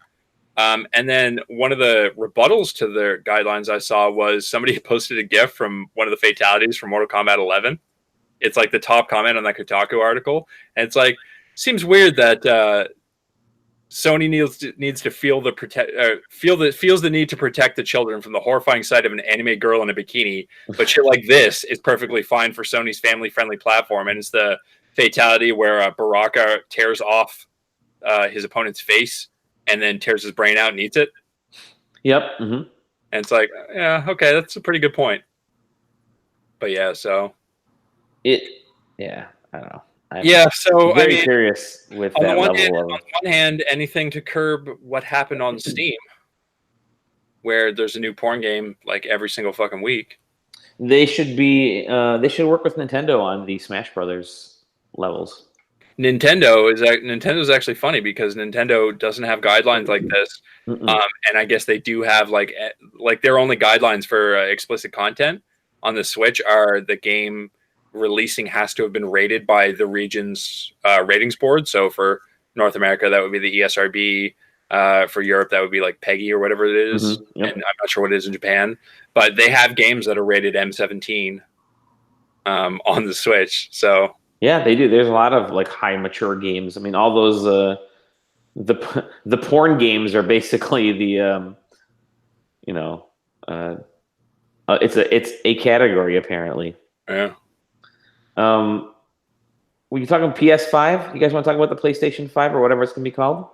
And then one of the rebuttals to their guidelines I saw was somebody posted a GIF from one of the fatalities from Mortal Kombat 11. It's like the top comment on that Kotaku article, and it's like, seems weird that Sony needs to feels the need to protect the children from the horrifying sight of an anime girl in a bikini, but shit like this is perfectly fine for Sony's family-friendly platform. And it's the fatality where Baraka tears off his opponent's face and then tears his brain out and eats it. Yep. And it's like, yeah, okay, that's a pretty good point. But yeah, so I don't know. I'm very curious with that level of. On one hand, anything to curb what happened on Steam, where there's a new porn game like every single fucking week. They should work with Nintendo on the Smash Brothers levels. Nintendo's actually funny because Nintendo doesn't have guidelines like this, and I guess they do have like their only guidelines for explicit content on the Switch are the game releasing has to have been rated by the region's ratings board. So for North America, that would be the ESRB. For Europe, that would be like PEGI or whatever it is, and I'm not sure what it is in Japan. But they have games that are rated M17 on the Switch. So. Yeah, they do. There's a lot of like high mature games. I mean, all those the porn games are basically the it's a category apparently. Yeah. Were you talking PS5? You guys want to talk about the PlayStation 5 or whatever it's gonna be called?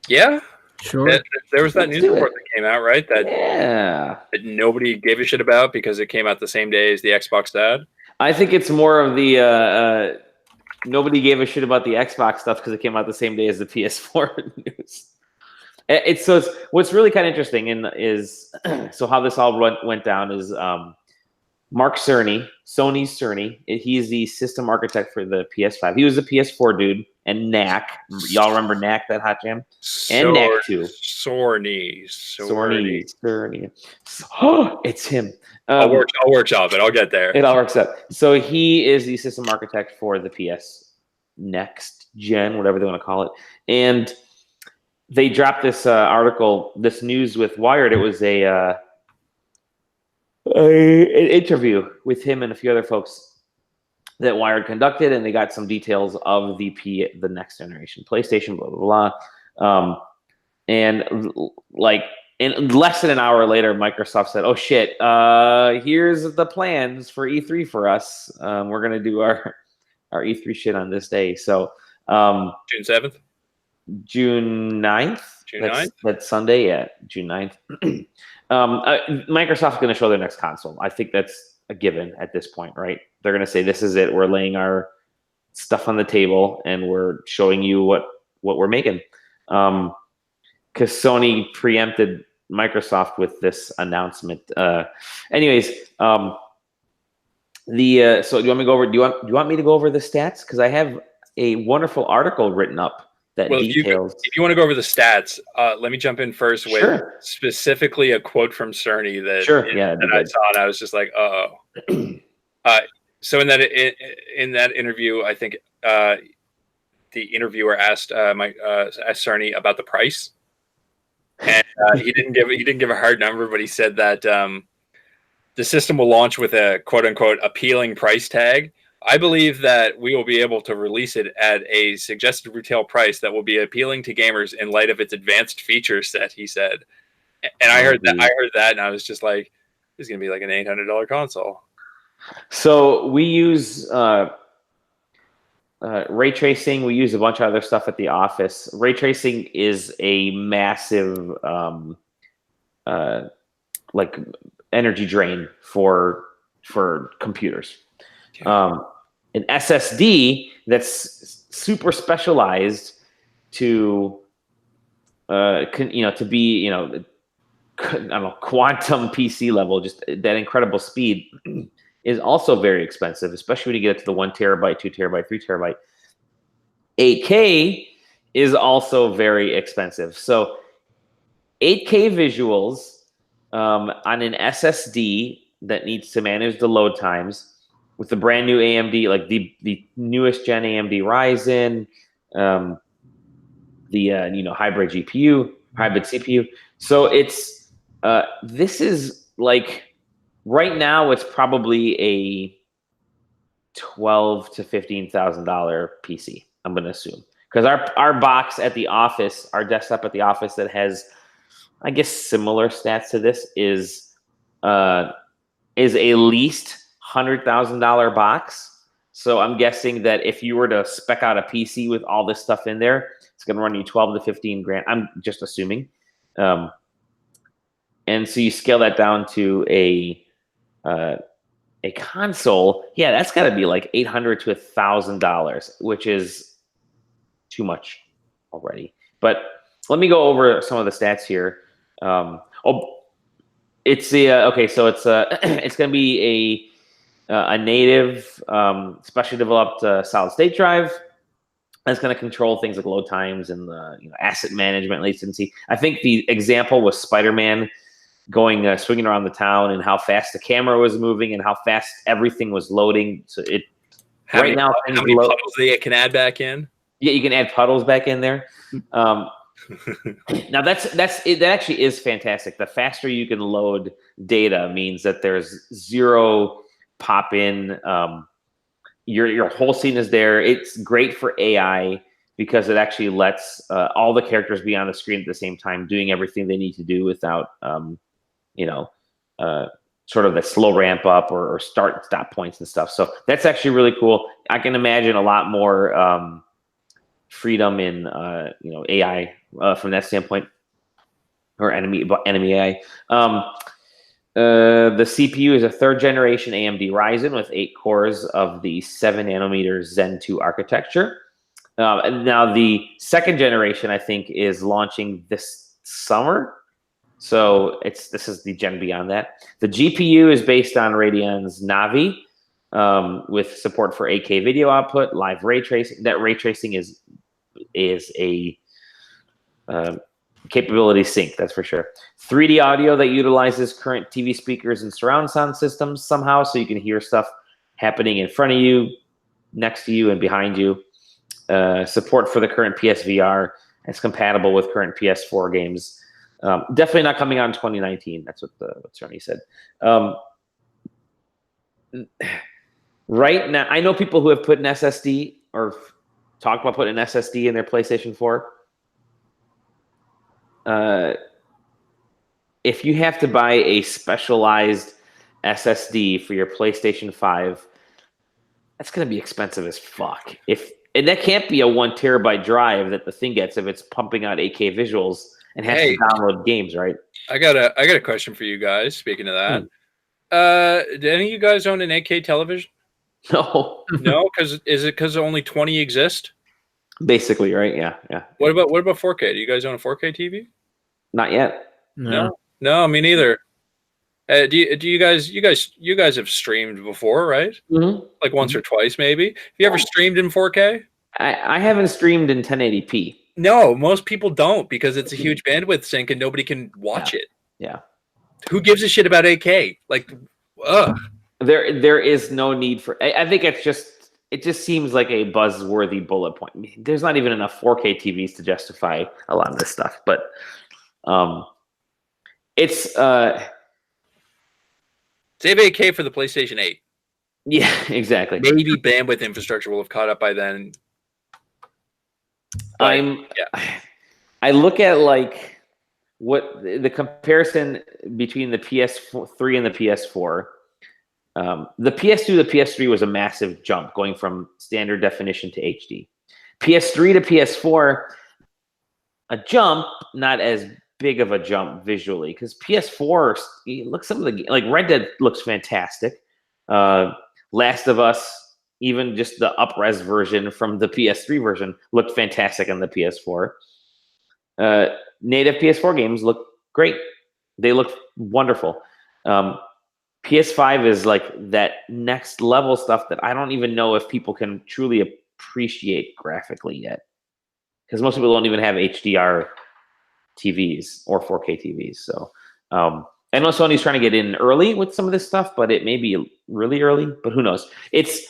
Yeah. Sure. There was that news report that came out, right? That nobody gave a shit about because it came out the same day as the Xbox ad. I think it's more of the nobody gave a shit about the Xbox stuff because it came out the same day as the PS4 news. It's what's really kind of interesting is so how this all went down is Mark Cerny, Sony's Cerny. He's the system architect for the PS5. He was a PS4 dude, and Knack. Y'all remember Knack, that hot jam? And Knack too. Cerny. Oh, it's him. I'll workshop it. I'll get there. It all works out. So he is the system architect for the PS Next Gen, whatever they want to call it. And they dropped this article, this news with Wired. It was an interview with him and a few other folks that Wired conducted, and they got some details of the next generation PlayStation, blah blah blah. And like in less than an hour later, Microsoft said, "Oh shit, here's the plans for E3 for us. We're gonna do our E3 shit on this day." So June 7th, June 9th. June 9th. That's Sunday, yeah, June 9th. Microsoft's going to show their next console. I think that's a given at this point, right? They're going to say, "This is it. We're laying our stuff on the table, and we're showing you what we're making." Because Sony preempted Microsoft with this announcement. Anyways, so do you want me to go over? Do you want me to go over the stats? Because I have a wonderful article written up that details. If you want to go over the stats, let me jump in first with specifically a quote from Cerny that I saw, and I was just like, "Oh." So in that interview, I think the interviewer asked Cerny about the price, and he didn't give a hard number, but he said that the system will launch with a quote unquote appealing price tag. I believe that we will be able to release it at a suggested retail price that will be appealing to gamers in light of its advanced feature set, he said. And I heard that, and I was just like, "This is gonna be like an $800 console." So we use ray tracing. We use a bunch of other stuff at the office. Ray tracing is a massive like energy drain for computers. An SSD that's super specialized to to be I don't know, quantum PC level, just that incredible speed is also very expensive, especially when you get to the 1 terabyte, 2 terabyte, 3 terabyte. 8K is also very expensive. So 8K visuals on an SSD that needs to manage the load times with the brand new AMD, like the newest gen AMD Ryzen, the hybrid GPU, hybrid CPU. So it's this is like right now it's probably a $12,000 to $15,000 PC. I'm going to assume, because our box at the office, our desktop at the office that has, I guess, similar stats to this is a least $100,000 box. So I'm guessing that if you were to spec out a PC with all this stuff in there, it's going to run you 12 to 15 grand. I'm just assuming. And so you scale that down to a console. Yeah, that's got to be like $800 to $1,000, which is too much already. But let me go over some of the stats here. It's okay. So it's it's going to be a native, specially developed solid state drive that's going to control things like load times and asset management, latency. I think the example was Spider-Man going swinging around the town and how fast the camera was moving and how fast everything was loading. So how many puddles they can add back in? Yeah, you can add puddles back in there. Now that actually is fantastic. The faster you can load data means that there's zero pop in. Your whole scene is there. It's great for AI because it actually lets all the characters be on the screen at the same time, doing everything they need to do without sort of the slow ramp up or start stop points and stuff. So that's actually really cool. I can imagine a lot more freedom in AI from that standpoint, or enemy AI. The CPU is a 3rd generation AMD Ryzen with 8 cores of the 7 nanometer Zen 2 architecture. And now the 2nd generation, I think, is launching this summer. So this is the gen beyond that. The GPU is based on Radeon's Navi with support for 8K video output, live ray tracing. That ray tracing is a capability sync, that's for sure. 3D audio that utilizes current TV speakers and surround sound systems somehow, so you can hear stuff happening in front of you, next to you, and behind you. Support for the current PSVR. It's compatible with current PS4 games. Definitely not coming out in 2019. That's what Sony said. right now, I know people who have put an SSD or talked about putting an SSD in their PlayStation 4. If you have to buy a specialized SSD for your PlayStation 5, that's going to be expensive as fuck. And that can't be a 1 terabyte drive that the thing gets if it's pumping out 8K visuals and has to download games, right? I got a question for you guys. Speaking of that, do any of you guys own an 8K television? No. No, is it because only 20 exist? Basically, right? Yeah. What about 4K? Do you guys own a 4K TV? Not yet. No, me neither. Do you guys have streamed before, right? Mm-hmm. Like once or twice, maybe. Have you ever streamed in 4K? I haven't streamed in 1080p. No, most people don't because it's a huge bandwidth sink and nobody can watch it. Yeah. Who gives a shit about 8K? Like, ugh. There is no need for. I think it just seems like a buzzworthy bullet point. I mean, there's not even enough 4K TVs to justify a lot of this stuff, but it's save 8K for the PlayStation 8. Yeah, exactly. Maybe bandwidth infrastructure will have caught up by then. I look at like what the comparison between the PS3 and the PS4. The PS2 to the PS3 was a massive jump going from standard definition to HD. PS3 to PS4, a jump, not as big of a jump visually because PS4 look some of the like Red Dead looks fantastic. Last of Us, even just the up-res version from the PS3 version looked fantastic on the PS4. Native PS4 games look great. They look wonderful. PS5 is like that next level stuff that I don't even know if people can truly appreciate graphically yet. Because most people don't even have HDR TVs or 4K TVs. So I know Sony's trying to get in early with some of this stuff, but it may be really early, but who knows? It's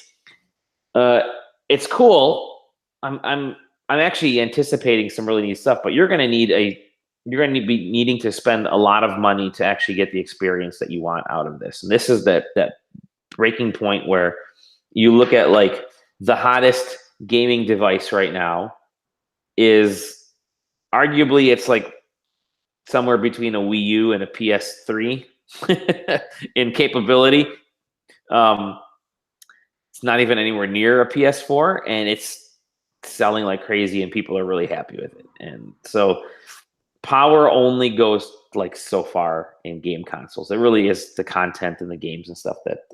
cool. I'm actually anticipating some really neat stuff, but you're going to be needing to spend a lot of money to actually get the experience that you want out of this. And this is that breaking point where you look at like the hottest gaming device right now is arguably it's like somewhere between a Wii U and a PS3 in capability. It's not even anywhere near a PS4, and it's selling like crazy, and people are really happy with it. And so power only goes like so far in game consoles. It really is the content and the games and stuff that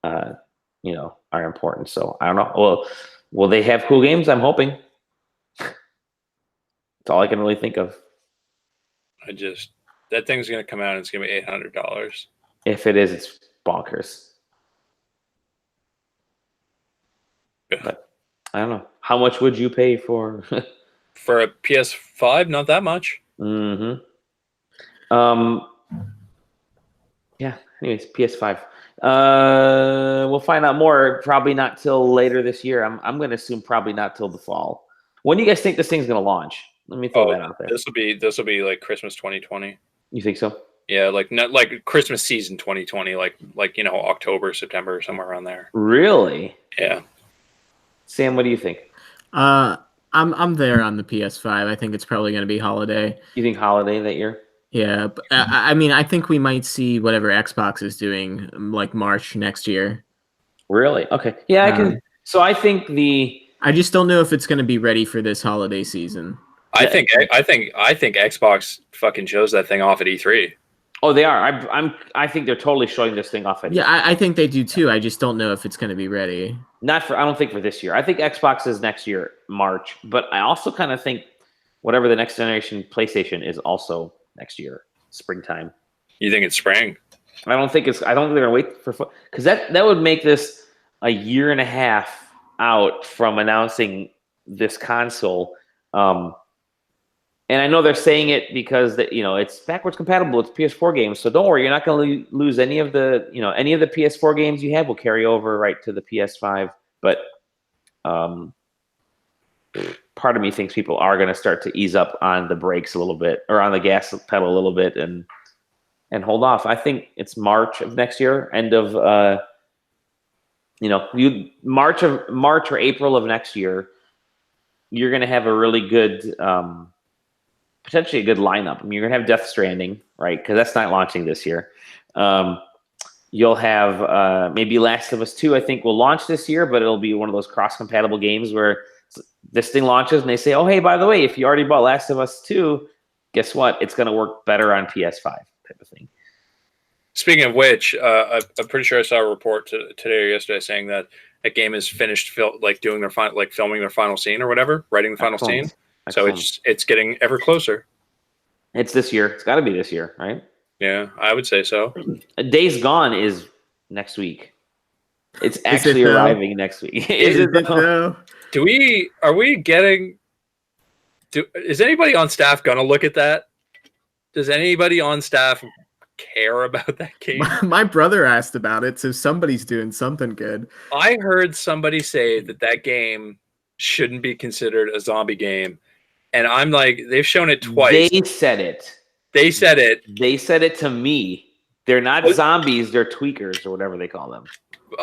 are important. So I don't know. Well, will they have cool games? I'm hoping. That's all I can really think of. That thing's gonna come out and it's gonna be $800. If it is, it's bonkers. Yeah. But I don't know. How much would you pay for for a PS5? Not that much. Mm-hmm. Yeah. Anyways, PS5. We'll find out more. Probably not till later this year. I'm going to assume probably not till the fall. When do you guys think this thing's going to launch? Let me throw that out there. This will be like Christmas 2020. You think so? Yeah, like not like Christmas season 2020, like October, September, somewhere around there. Really? Yeah. Sam, what do you think? I'm there on the PS5. I think it's probably going to be holiday. You think holiday that year? Yeah, but, I mean, I think we might see whatever Xbox is doing like March next year. Really? Okay. Yeah, I can. So I think I just don't know if it's going to be ready for this holiday season. I think Xbox fucking shows that thing off at E3. Oh, they are. I think they're totally showing this thing off at E3. I think they do too. I just don't know if it's going to be ready. I don't think for this year. I think Xbox is next year, March. But I also kind of think whatever the next generation PlayStation is also next year, springtime. You think it's spring? I don't think they're gonna wait for because that would make this a year and a half out from announcing this console. And I know they're saying it because it's backwards compatible. It's PS4 games, so don't worry. You're not going to lose any of the PS4 games you have will carry over right to the PS5. But part of me thinks people are going to start to ease up on the brakes a little bit or on the gas pedal a little bit and and hold off. I think it's March of next year, end of March or April of next year. You're going to have a really good, potentially a good lineup. I mean, you're going to have Death Stranding, right? Because that's not launching this year. You'll have maybe Last of Us 2, I think, will launch this year, but it'll be one of those cross-compatible games where this thing launches and they say, oh, hey, by the way, if you already bought Last of Us 2, guess what? It's going to work better on PS5 type of thing. Speaking of which, I'm pretty sure I saw a report today or yesterday saying that that game is finished, doing their filming their final scene or whatever, writing the final scene. Excellent. So it's getting ever closer. It's this year. It's got to be this year, right? Yeah, I would say so. Days Gone is next week. It's actually arriving next week. Is it though? Is anybody on staff gonna look at that? Does anybody on staff care about that game? My brother asked about it, so somebody's doing something good. I heard somebody say that game shouldn't be considered a zombie game, and I'm like, they've shown it twice. They said it. They said it. They said it to me. They're not zombies. They're tweakers or whatever they call them.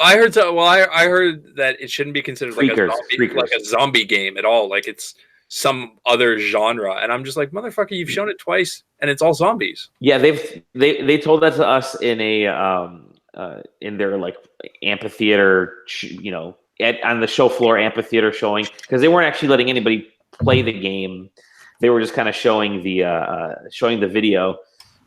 I heard I heard that it shouldn't be considered like a zombie game at all. Like it's some other genre, and I'm just like, motherfucker, you've shown it twice, and it's all zombies. Yeah, they told that to us in in their like amphitheater, on the show floor amphitheater showing, because they weren't actually letting anybody play the game. They were just kind of showing the video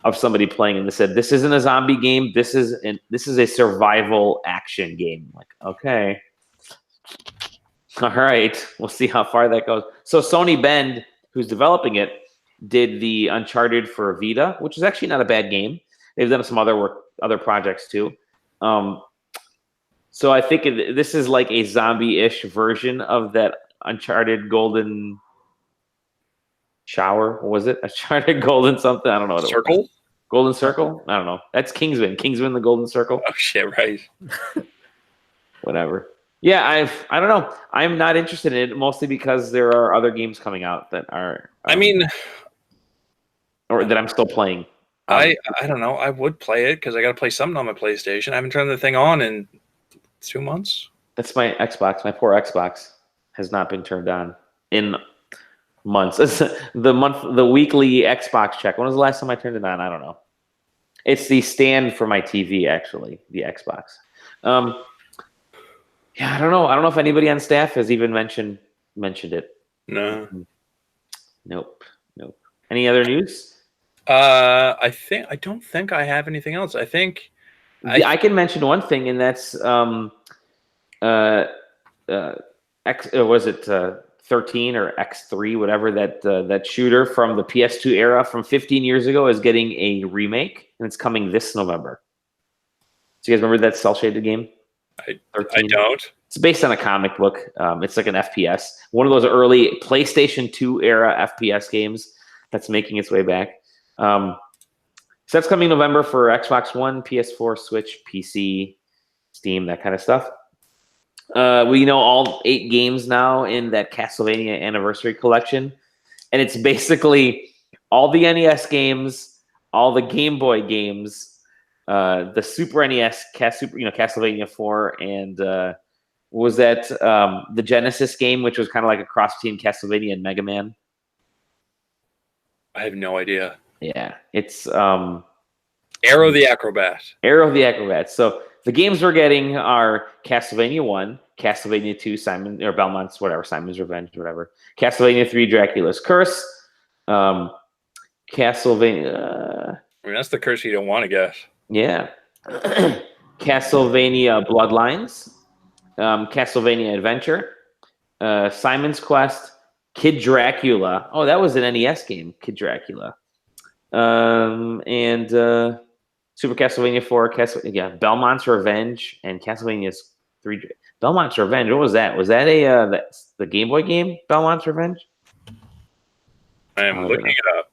of somebody playing, and they said, "This isn't a zombie game. This is a survival action game." I'm like, okay. All right, we'll see how far that goes. So Sony Bend, who's developing it, did the Uncharted for Vita, which is actually not a bad game. They've done some other projects too. So I think this is like a zombie-ish version of that Uncharted Golden Shower. What was it? Uncharted Golden something? I don't know what it was. Golden Circle? I don't know. That's Kingsman. Kingsman, the Golden Circle. Oh shit! Right. Whatever. Yeah, I don't know. I'm not interested in it mostly because there are other games coming out that are. Or that I'm still playing. I don't know. I would play it because I got to play something on my PlayStation. I haven't turned the thing on in 2 months. That's my Xbox. My poor Xbox has not been turned on in months. The weekly Xbox check. When was the last time I turned it on? I don't know. It's the stand for my TV, actually, the Xbox. Yeah, I don't know. I don't know if anybody on staff has even mentioned it. No. Nope. Any other news? I don't think I have anything else. I think I can mention one thing, and that's was it 13 or X3, whatever that shooter from the PS2 era from 15 years ago is getting a remake, and it's coming this November. So you guys remember that cel-shaded game? I don't. It's based on a comic book. It's like an FPS, one of those early PlayStation 2 era FPS games that's making its way back. So that's coming November for Xbox One, PS4, Switch, PC, Steam, that kind of stuff. We know all 8 games now in that Castlevania Anniversary Collection, and it's basically all the NES games, all the Game Boy games, the Super NES, Castlevania 4, and was that the Genesis game, which was kind of like a cross between Castlevania and Mega Man? I have no idea. Yeah, it's Arrow the Acrobat. Arrow the Acrobat. So the games we're getting are Castlevania 1, Castlevania 2, Belmont's Simon's Revenge, whatever. Castlevania 3, Dracula's Curse. Castlevania. That's the curse you don't want to get. Yeah. Castlevania Bloodlines. Castlevania Adventure. Simon's Quest. Kid Dracula. Oh, that was an NES game, Kid Dracula. And Super Castlevania 4, Belmont's Revenge, and Castlevania 3. Belmont's Revenge, what was that? Was that the Game Boy game, Belmont's Revenge? I am looking it up.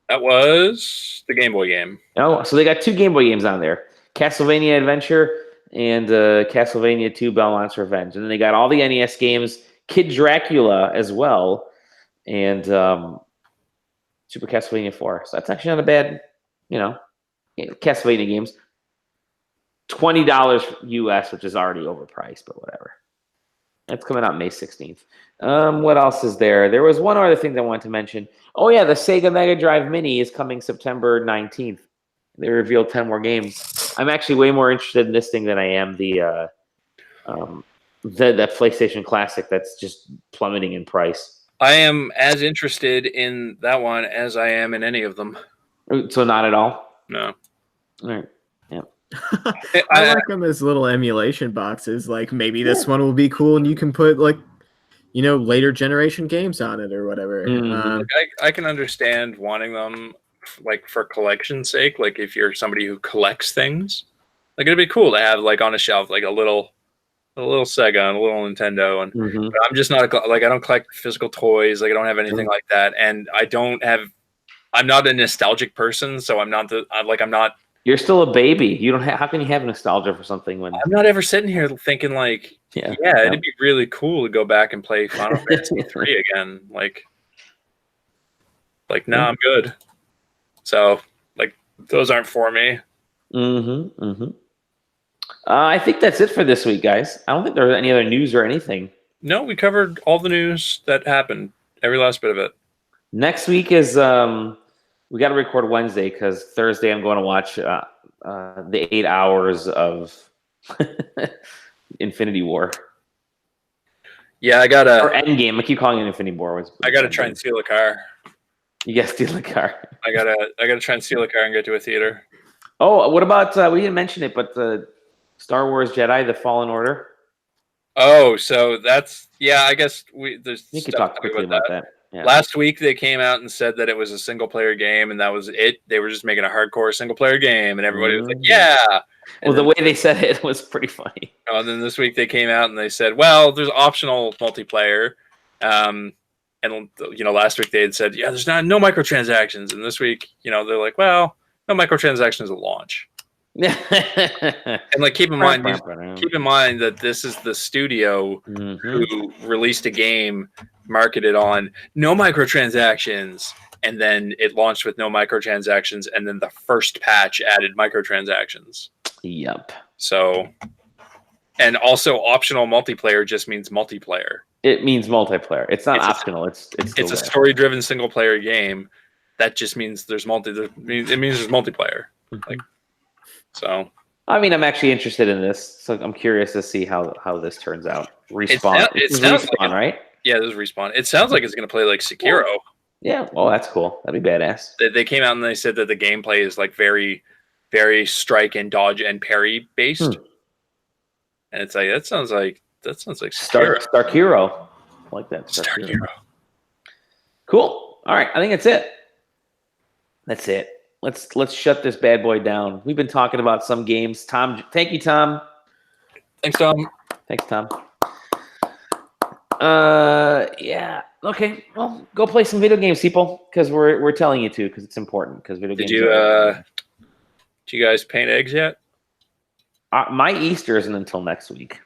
That was the Game Boy game. Oh, so they got 2 Game Boy games on there. Castlevania Adventure and Castlevania 2, Belmont's Revenge. And then they got all the NES games, Kid Dracula as well, and Super Castlevania 4. So that's actually not a bad Castlevania games. $20 US, which is already overpriced, but whatever. It's coming out May 16th. What else is there? There was one other thing that I wanted to mention. Oh, yeah, the Sega Mega Drive Mini is coming September 19th. They revealed 10 more games. I'm actually way more interested in this thing than I am the PlayStation Classic that's just plummeting in price. I am as interested in that one as I am in any of them. So not at all? No. All right. Yeah. I like them as little emulation boxes. Like maybe this one will be cool, and you can put later generation games on it or whatever. Mm-hmm. I can understand wanting them like for collection's sake. Like if you're somebody who collects things, like it'd be cool to have like on a shelf like a little Sega and a little Nintendo. And Mm-hmm. but I'm just not I don't collect physical toys. Like I don't have anything like that, and I'm not a nostalgic person, so I'm not. You're still a baby. You don't. How can you have nostalgia for something when I'm not ever sitting here thinking like, it'd be really cool to go back and play Final Fantasy 3 again. Like, no, I'm good. So, like, those aren't for me. Mm-hmm. Mm-hmm. I think that's it for this week, guys. I don't think there's any other news or anything. No, we covered all the news that happened, every last bit of it. Next week is we got to record Wednesday because Thursday I'm going to watch the 8 hours of Infinity War. Yeah, I gotta. Or Endgame. I keep calling it Infinity War. I gotta try and steal a car. You gotta steal a car. I gotta try and steal a car and get to a theater. Oh, what about we didn't mention it, but the Star Wars Jedi: The Fallen Order. Oh, so that's I guess there's. You could talk quickly about that. Yeah. Last week they came out and said that it was a single player game, and that was it. They were just making a hardcore single player game, and everybody was like, "Yeah." Well, the way they said it was pretty funny. Oh, and then this week they came out and they said, "Well, there's optional multiplayer." And last week they had said, "Yeah, there's no microtransactions," and this week, they're like, "Well, no microtransactions at launch." And like, keep in mind that this is the studio who released a game marketed on no microtransactions, and then it launched with no microtransactions, and then the first patch added microtransactions. Yep. So, and also optional multiplayer just means multiplayer. It means multiplayer. It's not optional. It's a story-driven single-player game. That just means it means there's multiplayer. Like, so. I mean, I'm actually interested in this, so I'm curious to see how this turns out. Respawn. It sounds Respawn, like right? Yeah, this is Respawn. It sounds like it's going to play like Sekiro. Yeah. Well, that's cool. That'd be badass. They came out and they said that the gameplay is like very, very strike and dodge and parry based. And it's like that sounds like Sekiro. Starkiro. I like that. Starkiro. Cool. All right. I think that's it. That's it. Let's shut this bad boy down. We've been talking about some games. Tom, thank you, Tom. Thanks, Tom. Thanks, Tom. Yeah. Okay. Well, go play some video games, people, because we're telling you to, because it's important. Because video games. Do you guys paint eggs yet? My Easter isn't until next week.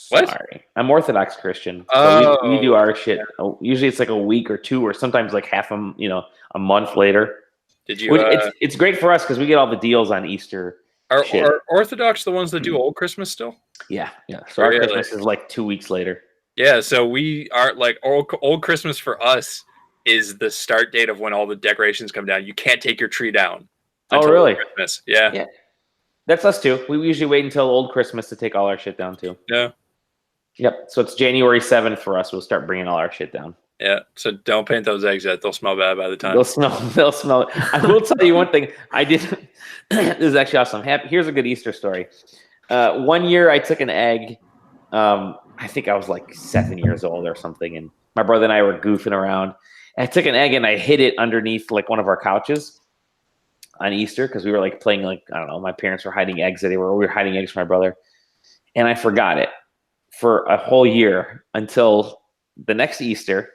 What? Sorry, I'm Orthodox Christian. So we do our shit. Usually it's like a week or two, or sometimes like a month later. Did you? It's great for us because we get all the deals on Easter. Are Orthodox the ones that do Old Christmas still? Yeah. So our Christmas is like 2 weeks later. Yeah, so we are like old Christmas for us is the start date of when all the decorations come down. You can't take your tree down. Oh, really? Christmas. Yeah. That's us too. We usually wait until Old Christmas to take all our shit down too. Yeah. Yep. So it's January 7th for us. We'll start bringing all our shit down. Yeah. So don't paint those eggs yet. They'll smell bad by the time. They'll smell. I will tell you one thing. I did. This is actually awesome. Here's a good Easter story. One year I took an egg. I think I was like 7 years old or something, and my brother and I were goofing around. And I took an egg and I hid it underneath like one of our couches on Easter because we were like playing I don't know. My parents were hiding eggs. We were hiding eggs for my brother, and I forgot it for a whole year until the next Easter.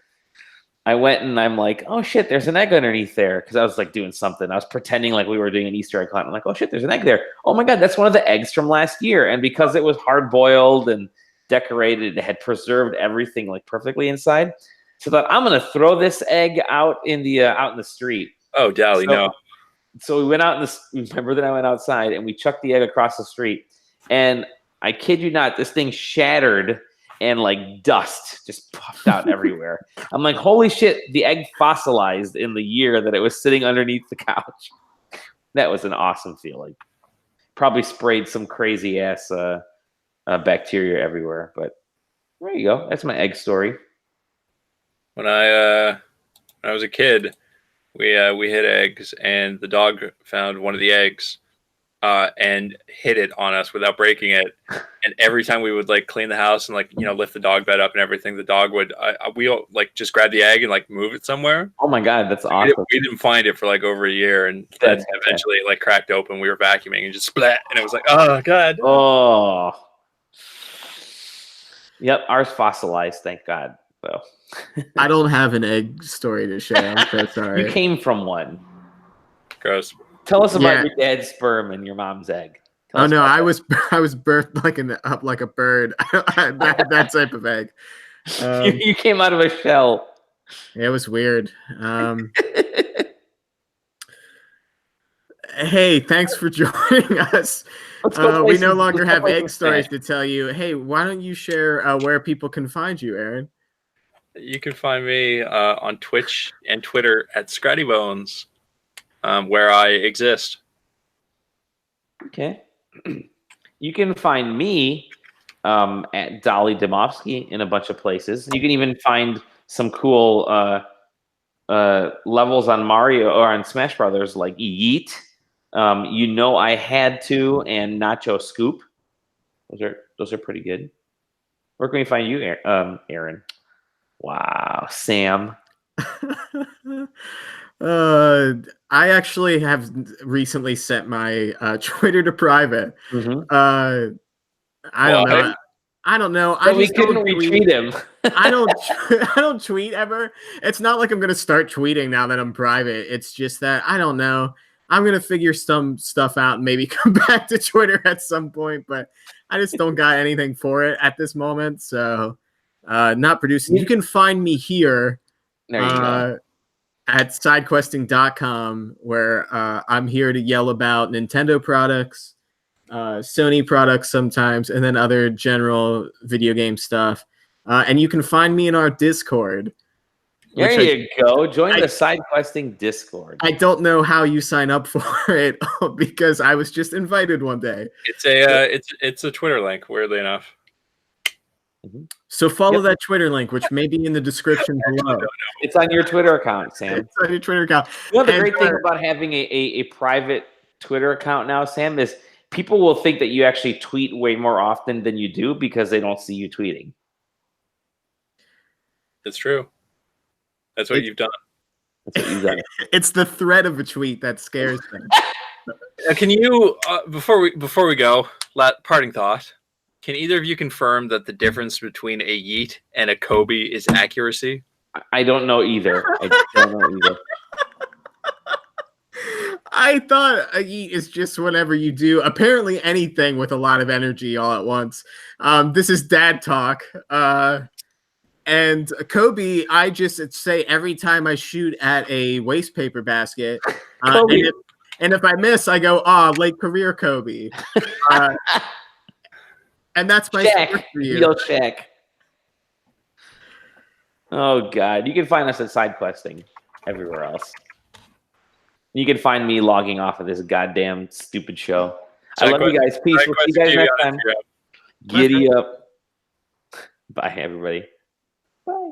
I went and I'm like, oh shit, there's an egg underneath there, because I was like doing something. I was pretending like we were doing an Easter egg hunt. I'm like, oh shit, there's an egg there. Oh my god, that's one of the eggs from last year. And because it was hard boiled and decorated, it had preserved everything like perfectly inside. So I thought, I'm gonna throw this egg out in the street. Oh, Dally, no. So we went out in this. Remember that I went outside and we chucked the egg across the street, and I kid you not, this thing shattered and like dust just puffed out everywhere. I'm like, holy shit! The egg fossilized in the year that it was sitting underneath the couch. That was an awesome feeling. Probably sprayed some crazy ass bacteria everywhere, but there you go. That's my egg story. When I was a kid, we hid eggs, and the dog found one of the eggs and hid it on us without breaking it. And every time we would like clean the house and like lift the dog bed up and everything, the dog would we like just grab the egg and like move it somewhere. Oh my god, that's awesome! We didn't find it for like over a year, and then eventually it like cracked open. We were vacuuming and just splat, and it was like, oh god. Oh, yep, ours fossilized. Thank God. So I don't have an egg story to share. I'm so sorry. you came from one. Gross. Tell us about your dad's sperm and your mom's egg. Oh no, I was birthed like a bird. that type of egg. You came out of a shell. It was weird. Hey, thanks for joining us. We no longer have egg stories to tell you. Hey, why don't you share where people can find you, Aaron? You can find me on Twitch and Twitter at ScrattyBones, where I exist. Okay. You can find me at Dolly Dimofsky in a bunch of places. You can even find some cool levels on Mario or on Smash Brothers like Yeet. I Had To and Nacho Scoop. Those are pretty good. Where can we find you, Aaron? Wow, Sam. I actually have recently set my Twitter to private. Mm-hmm. I don't know. But we couldn't retweet him. I don't tweet ever. It's not like I'm gonna start tweeting now that I'm private. It's just that I don't know. I'm gonna figure some stuff out and maybe come back to Twitter at some point, but I just don't got anything for it at this moment. So not producing. You can find me here. There you go. At sidequesting.com, where I'm here to yell about Nintendo products, Sony products sometimes, and then other general video game stuff. And you can find me in our Discord. There you go. Join the SideQuesting Discord. I don't know how you sign up for it because I was just invited one day. It's a Twitter link, weirdly enough. Mm-hmm. So follow that Twitter link, which may be in the description below. It's on your Twitter account, Sam. It's on your Twitter account. You know, the great thing about having a private Twitter account now, Sam, is people will think that you actually tweet way more often than you do because they don't see you tweeting. That's true. That's what you've done. That's what you've done. It's the threat of a tweet that scares them. Can you, before we go, parting thought? Can either of you confirm that the difference between a yeet and a Kobe is accuracy? I don't know either. I thought a yeet is just whenever you do apparently anything with a lot of energy all at once. This is dad talk. And Kobe, I just say every time I shoot at a waste paper basket, and if I miss, I go, late career Kobe. And that's my score for you. Real Shaq. Oh, God. You can find us at SideQuesting everywhere else. You can find me logging off of this goddamn stupid show. I love you guys. Peace. We'll see you guys next time. Giddy up. Bye, everybody. Bye.